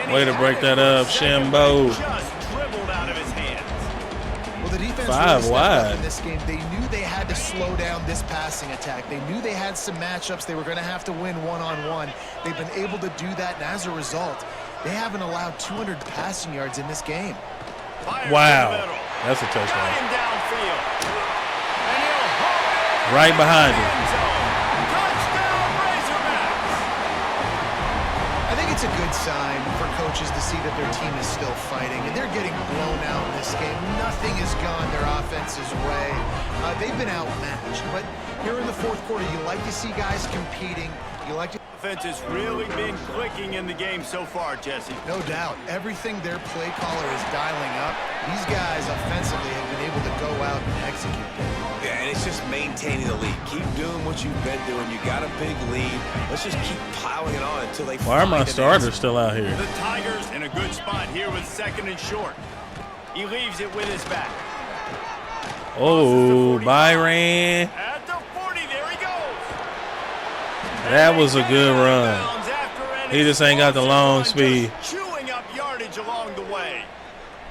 And Way he to had break it that for a up, second, Shambo. but Just dribbled out of his hands. Well, the defense 5 really stepped wide. up in this game. They knew they had to slow down this passing attack. They knew they had some matchups they were going to have to win one-on-one. They've been able to do that, and as a result, they haven't allowed 200 passing yards in this game. Fires Wow. in the middle. That's a touchdown. Got him downfield. And he'll hold it Right behind him. end zone. Touchdown, Razorbacks. I think it's a good sign for coaches to see that their team is still fighting, and they're getting blown out in this game. Nothing has gone their offense's way. They've been outmatched, but here in the fourth quarter, you like to see guys competing. You like to... Offense has really been clicking in the game so far, Jesse. No doubt. Everything their play caller is dialing up, these guys offensively have been able to go out and execute. Yeah, and it's just maintaining the lead. Keep doing what you've been doing. You got a big lead. Let's just keep piling it on until they Why are my find an starters answer. still out here? The Tigers in a good spot here with 2nd and short. He leaves it with his back. Oh, Byron. At the 40, there he goes. That was a good run. He just ain't got the long speed. Chewing up yardage along the way.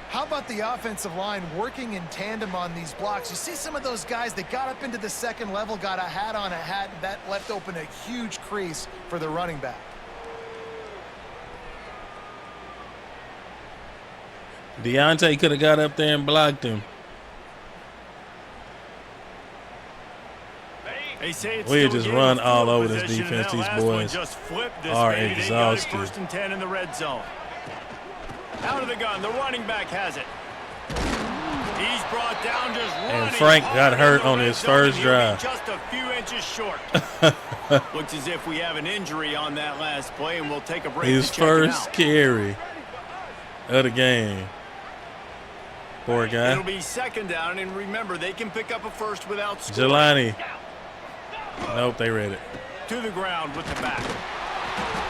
How about the offensive line working in tandem on these blocks? You see some of those guys that got up into the second level, got a hat on a hat, and that left open a huge crease for the running back. Deontay could have got up there and blocked him. They say it's We still just game run of all field over this position, defense. and These that last one boys just flipped this are baby. They got it exhausted. 1st and 10 in the red zone. Out of the gun, the running back has it. He's brought down just running. And Frank got hard hurt in the on red his zone, first and he'll be drive. just a few inches short. Looks as if we have an injury on that last play, and we'll take a break. His to check it first out. carry of the game. Poor It'll guy. be 2nd down, and remember, they can pick up a first without scoring. Jelani. Nope, they read it. To the ground with the back.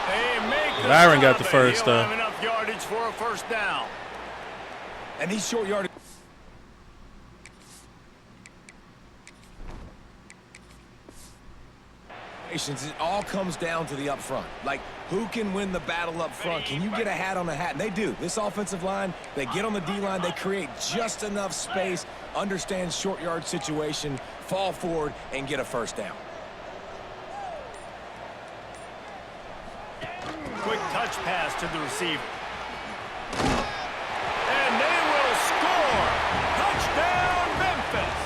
They make the Byron got stop, the first, and he'll have enough yardage for a first down. And these short yardage. It all comes down to the up front. Like, who can win the battle up front? Can you get a hat on a hat? And they do. This offensive line, they get on the D-line, they create just enough space, understand short yard situation, fall forward, and get a first down. Quick touch pass to the receiver. And they will score. Touchdown, Memphis.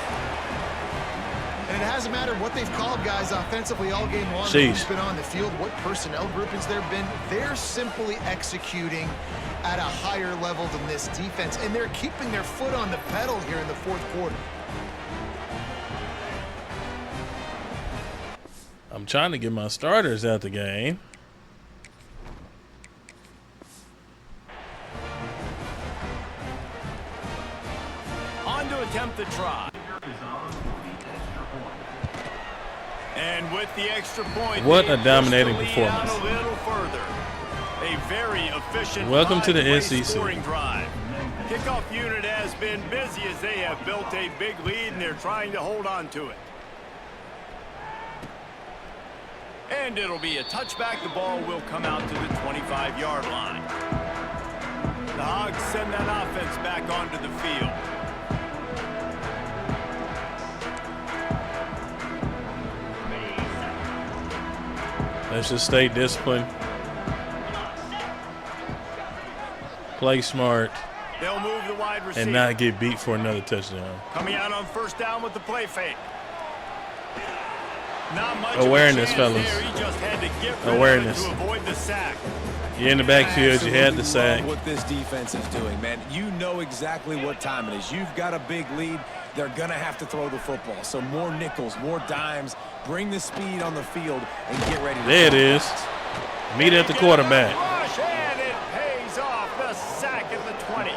And it hasn't mattered what they've called guys offensively all game long. Sheesh. Who's been on the field, what personnel groupings there been. They're simply executing at a higher level than this defense, and they're keeping their foot on the pedal here in the fourth quarter. I'm trying to get my starters out the game. On to attempt the try. And with the extra point, What they a dominating push the lead out performance. a little further. A very efficient Welcome to the five-play SEC. scoring drive. Kickoff unit has been busy as they have built a big lead, and they're trying to hold on to it. And it'll be a touchback. The ball will come out to the 25-yard line. The Hogs send that offense back onto the field. Let's just stay disciplined. Play smart. They'll move the wide receiver. And not get beat for another touchdown. Coming out on first down with the play fake. Not much Awareness, of a chance fellas. there. He just had to get rid Awareness. of it to avoid the sack. You're in the backfield. You had the Absolutely sack. love what this defense is doing, man. You know exactly what time it is. You've got a big lead. They're going to have to throw the football. So more nickels, more dimes. Bring the speed on the field and get ready to There it throw. is. Meet at the quarterback. Rush, and it pays off. The sack at the 20.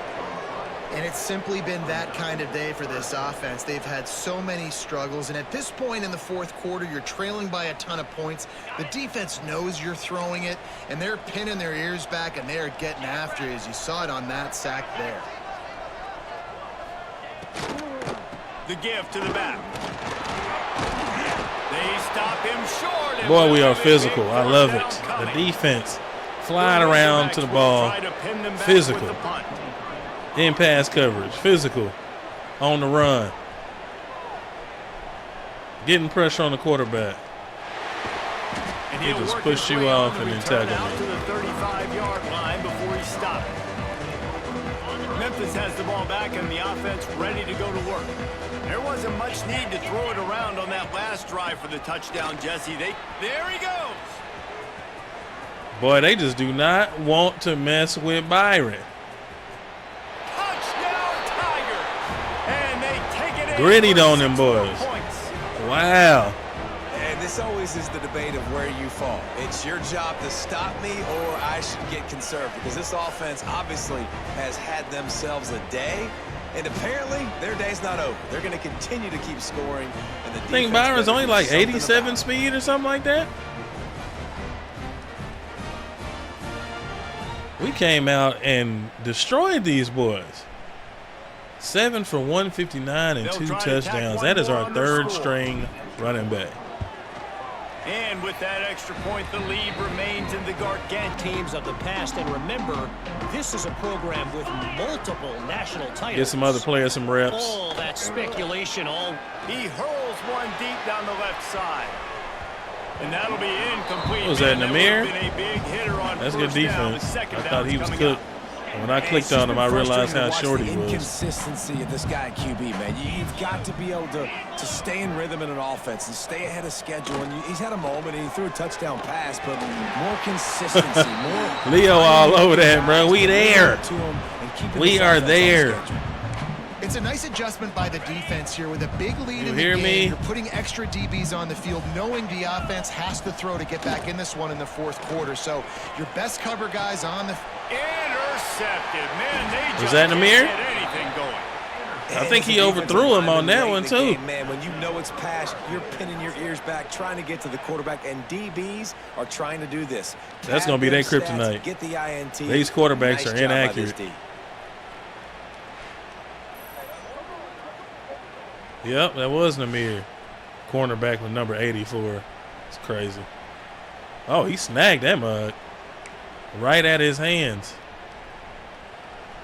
And it's simply been that kind of day for this offense. They've had so many struggles, and at this point in the fourth quarter, you're trailing by a ton of points. The defense knows you're throwing it, and they're pinning their ears back, and they're getting after it, as you saw it on that sack there. The give to the back. They stop him short. and Boy, we will are have a physical. big I love first it. down The coming. defense flying around to the Razorbacks will ball. try to pin them back Physical. with the punt. In pass coverage. Physical. On the run. Getting pressure on the quarterback. And He he'll just work pushed his you way off on the and then return tackled out you. to the 35-yard line before he stopped. Memphis has the ball back and the offense ready to go to work. There wasn't much need to throw it around on that last drive for the touchdown, Jesse. There he goes. Boy, they just do not want to mess with Byron. Touchdown, Tigers. And they take it in. Grittied on them boys. Wow. And this always is the debate of where you fall. It's your job to stop me or I should get conservative, because this offense obviously has had themselves a day, and apparently their day's not over. They're going to continue to keep scoring. And the I think Byron's only like 87 speed or something like that. We came out and destroyed these boys. 7 for 159 and 2 touchdowns. That is our third string running back. And with that extra point, the lead remains in the gargantuan Teams of the past, and remember, this is a program with multiple national titles. Get some other players some reps. All that speculation, He hurls one deep down the left side. And that'll be incomplete. What was that, Namir? That a big hitter on That's good first down. defense. The I second thought he was down's cooked. coming When I clicked on him, I realized how short he was. Inconsistency of this guy at QB, man. You've got to be able to stay in rhythm in an offense and stay ahead of schedule. And he's had a moment, and he threw a touchdown pass, but more consistency, more. Leo all over that, bro. We there. We are there. It's a nice adjustment by the defense here with a big lead You in the hear game. me? You're putting extra DBs on the field, knowing the offense has to throw to get back in this one in the fourth quarter. So your best cover guys on the intercepted. Man, they Was just that can't Namir? get anything going. I think he overthrew him on that one, too. Man, when you know it's pass, you're pinning your ears back, trying to get to the quarterback, and DBs are trying to do this. That's going to be their kryptonite. Get the INT. These quarterbacks are inaccurate. Yep, that was Namir. Cornerback with number 84. It's crazy. Oh, he snagged that mug right at his hands.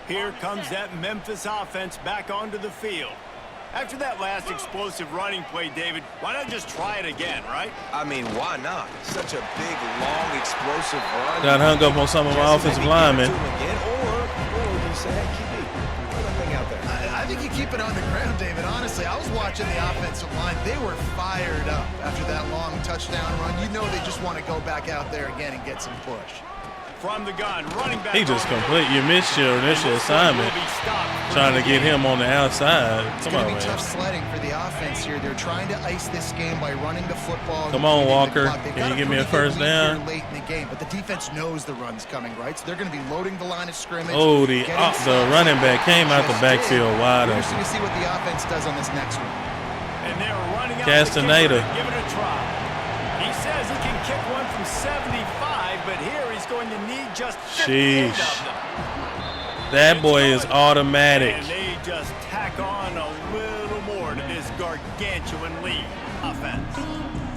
Here comes that Memphis offense back onto the field. After that last explosive running play, David, why not just try it again, right? I mean, why not? Such a big, long, explosive run. Got hung up on some of my offensive linemen. Or you say, hey, QB, put that thing out there. I think you keep it on the ground, David. Honestly, I was watching the offensive line. They were fired up after that long touchdown run. You know they just want to go back out there again and get some push. From the gun, running back. He just you missed your initial assignment trying to get him on the outside. It's Come going on, to be man. tough sledding for the offense here. They're trying to ice this game by running the football. Come on, Walker. They've Can got you give me a pretty first good lead down? here late in the game, but the defense knows the run's coming, right? So they're going to be loading the line of scrimmage. Oh, the running back came out the backfield wide open. Interesting to see what the offense does on this next one. And they're running out Castaneda. Give it a try. He says he can kick one from 75, but here he's going to need just 58 of them. That boy is automatic. And they just tack on a little more to this gargantuan lead offense.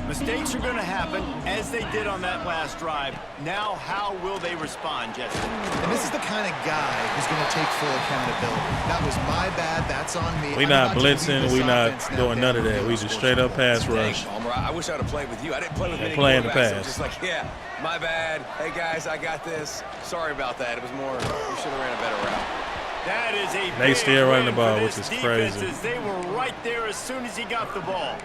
Mistakes are going to happen, as they did on that last drive. Now, how will they respond, Jesse? And this is the kind of guy who's going to take full accountability. That was my bad. That's on me. We not blitzing. We not doing none of that. We just straight up pass rush. I wish I'd have played with you. I didn't play with many playing the quarterbacks. pass. Just like, yeah, my bad. Hey, guys, I got this. Sorry about that. It was more, we should have ran a better route. That is a They big still running the win ball, for which this is defense, crazy. as they were right there as soon as he got the ball.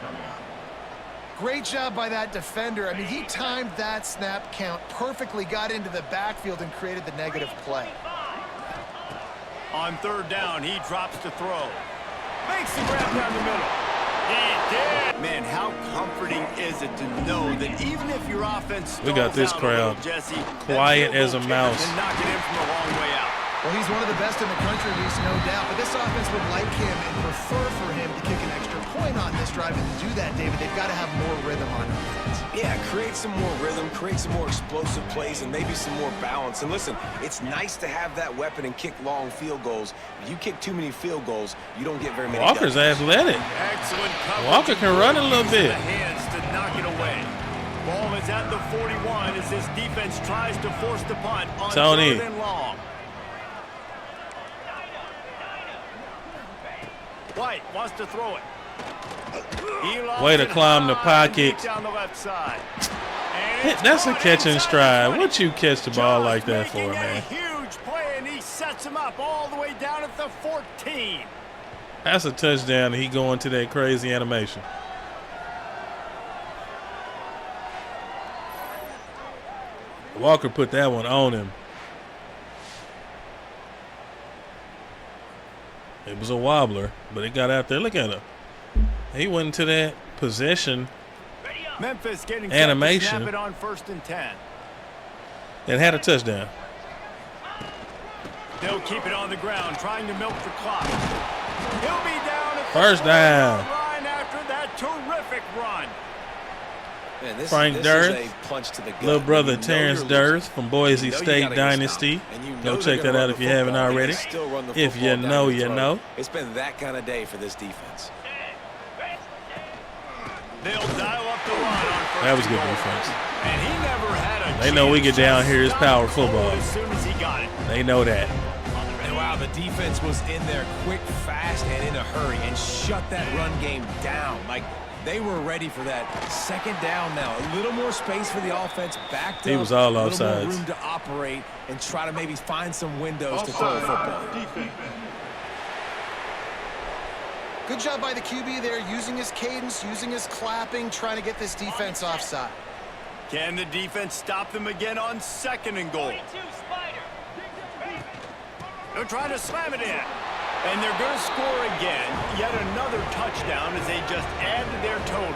Great job by that defender. I mean, he timed that snap count perfectly, got into the backfield, and created the negative play. On third down, he drops to throw. Makes the grab down the middle. He did. Man, how comforting is it to know that even if your offense We got this stalls out a little, crowd Jesse, quiet that as a field goal kicker mouse. can knock it in from a long way out. Well, he's one of the best in the country, Reese, no doubt. But this offense would like him and prefer for him to kick an extra point on this drive. And to do that, David, they've got to have more rhythm on offense. Yeah, create some more rhythm, create some more explosive plays, and maybe some more balance. And listen, it's nice to have that weapon and kick long field goals. If you kick too many field goals, you don't get very many. Walker's athletic. Excellent coverage. Walker can run a little bit. The hands to knock it away. Ball is at the 41 as this defense tries to force the punt on Tony. third and long. White wants to throw it. Way to climb the pocket. Down the left side. That's a catch and stride. What you catch the ball like that for, man? Huge play, and he sets picks him up all the way down at the 14. That's a touchdown, and he going to that crazy animation. Walker put that one on him. It was a wobbler, but it got out there. Look at him. He went into that possession Memphis getting animation. Snap it on 1st and 10. And had a touchdown. They'll keep it on the ground, trying to milk the clock. He'll be down at First down. line after that terrific run. Man, this Frank is Durth, a punch to the gut. little brother You know Terrence you're Durth losing. from Boise You know you State gotta get Dynasty. stopped. And you know Go they're check gonna that out run if the you haven't football. They already. still run the If you football down know, your you throat. know. It's been that kind of day for this defense. They'll dial up the line on 1st That was good and goal. defense. And he never had a They know we get down here is chance. power Stopped the football. ball as soon as he got it. They know that. And wow, the defense was in there quick, fast, and in a hurry and shut that run game down. Like, they were ready for that. 2nd down now. A little more space for the offense. Backed He up. was all a little offsides. more room to operate and try to maybe find some windows to throw the football. Good job by the QB there, using his cadence, using his clapping, trying to get this defense offside. Can the defense stop them again on 2nd and goal? They're trying to slam it in. And they're going to score again. Yet another touchdown as they just add to their total.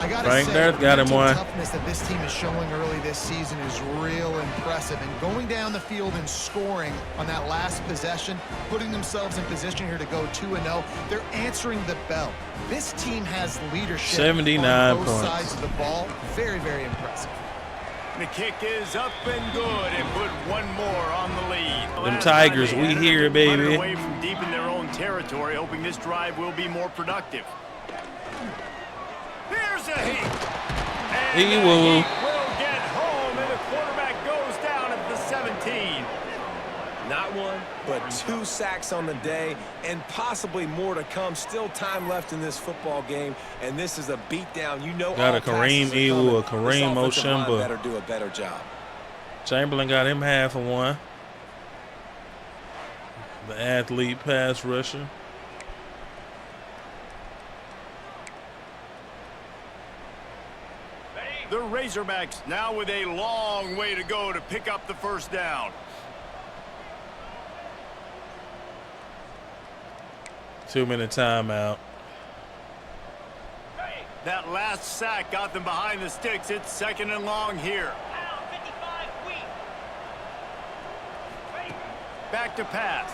I gotta Frank say, Durth the got him mental one. toughness that this team is showing early this season is real impressive. And going down the field and scoring on that last possession, putting themselves in position here to go 2-0, they're answering the bell. This team has leadership 79 on both points. sides of the ball. Very, very impressive. The kick is up and good and put one more on the lead. Them Tigers, we here, baby. Away from deep in their own territory, hoping this drive will be more productive. Here's a heat. And He the will. Heat will get home, and the quarterback goes down at the 17. Not one, but 2 sacks on the day, and possibly more to come. Still time left in this football game, and this is a beatdown. You know, Got all a Kareem passes are Elu, coming. a Kareem This offensive line Oshimba. better do a better job. Chamberlain got him half of one. The athlete pass rusher. The Razorbacks now with a long way to go to pick up the 1st down. 2-minute timeout. That last sack got them behind the sticks. It's 2nd and long here. Back to pass.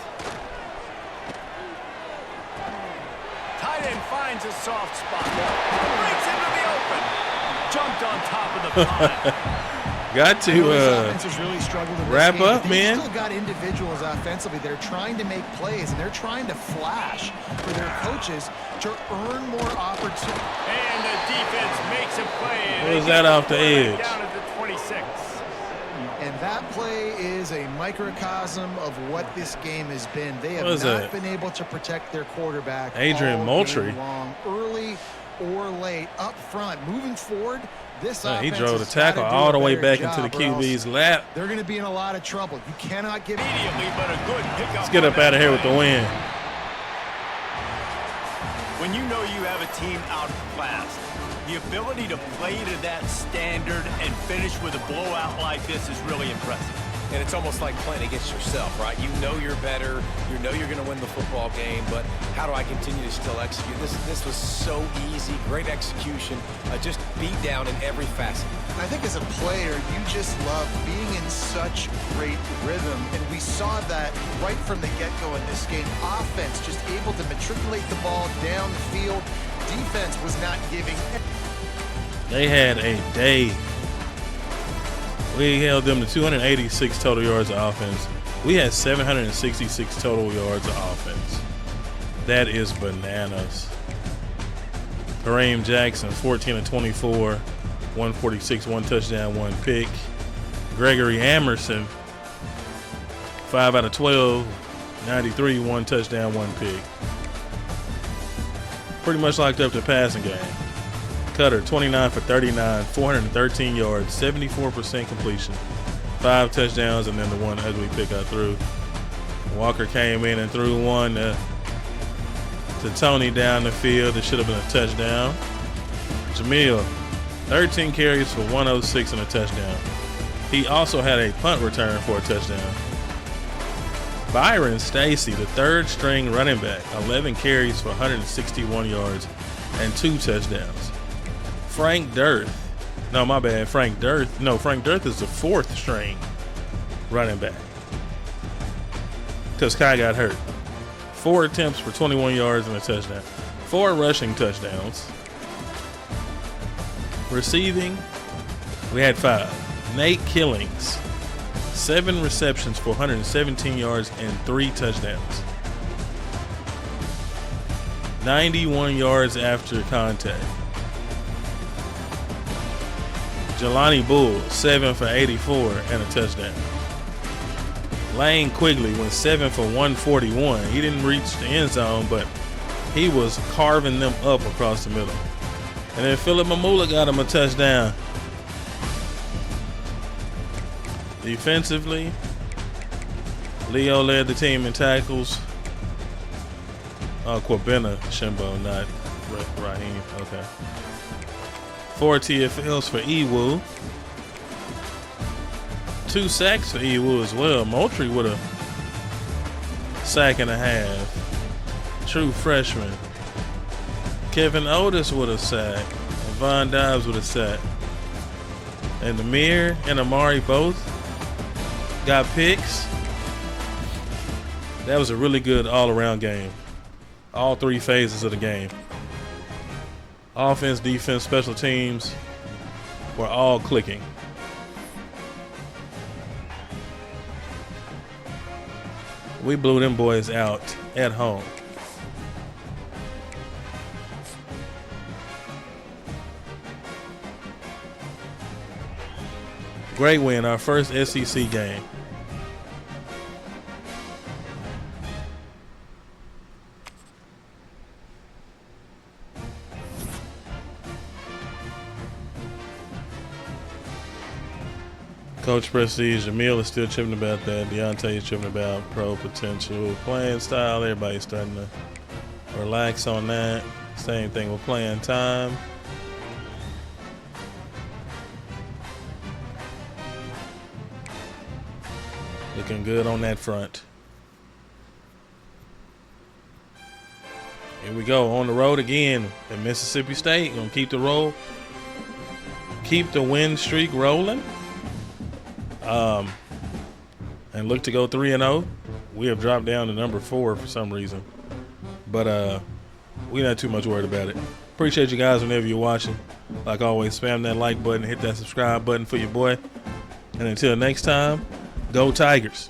Tight end finds a soft spot. Breaks into the open. Jumped on top of the pile. Got I know this to offense has really struggled in this wrap game, but up, they've man. still got individuals offensively that are trying to make plays, and they're trying to flash for their coaches to earn more opportunity. And the defense makes a play. And What was they that get off the quarterback edge? Down at the 26. And that play is a microcosm of what this game has been. They have What is not that? been able to protect their quarterback Adrian all Moultrie. game long, early or late, up front. Moving forward, this He offense drove the has gotta tackle do all a the way better back into the job, or else QB's lap. They're going to be in a lot of trouble. You cannot give Immediately, but a good pickup. Let's get on up that out of here with the play. win. When you know you have a team outclassed, the ability to play to that standard and finish with a blowout like this is really impressive. And it's almost like playing against yourself, right? You know you're better. You know you're going to win the football game, but how do I continue to still execute? This was so easy, great execution, just beat down in every facet. I think as a player, you just love being in such great rhythm, and we saw that right from the get-go in this game. Offense just able to matriculate the ball down the field. Defense was not giving. They had a day. We held them to 286 total yards of offense. We had 766 total yards of offense. That is bananas. Kareem Jackson, 14 of 24, 146, 1 touchdown, 1 pick. Gregory Amerson, 5 out of 12, 93, 1 touchdown, 1 pick. Pretty much locked up the passing game. Cutter, 29 for 39, 413 yards, 74% completion, 5 touchdowns, and then the one ugly pick I threw. Walker came in and threw one to Tony down the field. It should have been a touchdown. Jamil, 13 carries for 106 and a touchdown. He also had a punt return for a touchdown. Byron Stacy, the third string running back, 11 carries for 161 yards and 2 touchdowns. Frank Dirth is the fourth string running back because Kai got hurt. 4 attempts for 21 yards and a touchdown. 4 rushing touchdowns. Receiving, we had 5. Nate Killings, 7 receptions for 117 yards and 3 touchdowns. 91 yards after contact. Jelani Bull, 7 for 84 and a touchdown. Lane Quigley went 7 for 141. He didn't reach the end zone, but he was carving them up across the middle. And then Philip Mamula got him a touchdown. Defensively, Leo led the team in tackles. Kwabena Shimbo, not Raheem. Okay. 4 TFLs for Ewu. 2 sacks for Ewu as well. Moultrie with a sack and a half. True freshman. Kevin Otis with a sack. And Von Dobbs with a sack. And Namir and Amari both got picks. That was a really good all-around game. All 3 phases of the game. Offense, defense, special teams were all clicking. We blew them boys out at home. Great win, our first SEC game. Coach Prestige, Jamil is still tripping about that. Deontay is tripping about pro potential. Playing style, everybody's starting to relax on that. Same thing with playing time. Looking good on that front. Here we go, on the road again at Mississippi State. Gonna keep the roll. Keep the win streak rolling. And look to go 3-0. We have dropped down to number 4 for some reason. But we're not too much worried about it. Appreciate you guys whenever you're watching. Like always, spam that like button, hit that subscribe button for your boy. And until next time, go Tigers.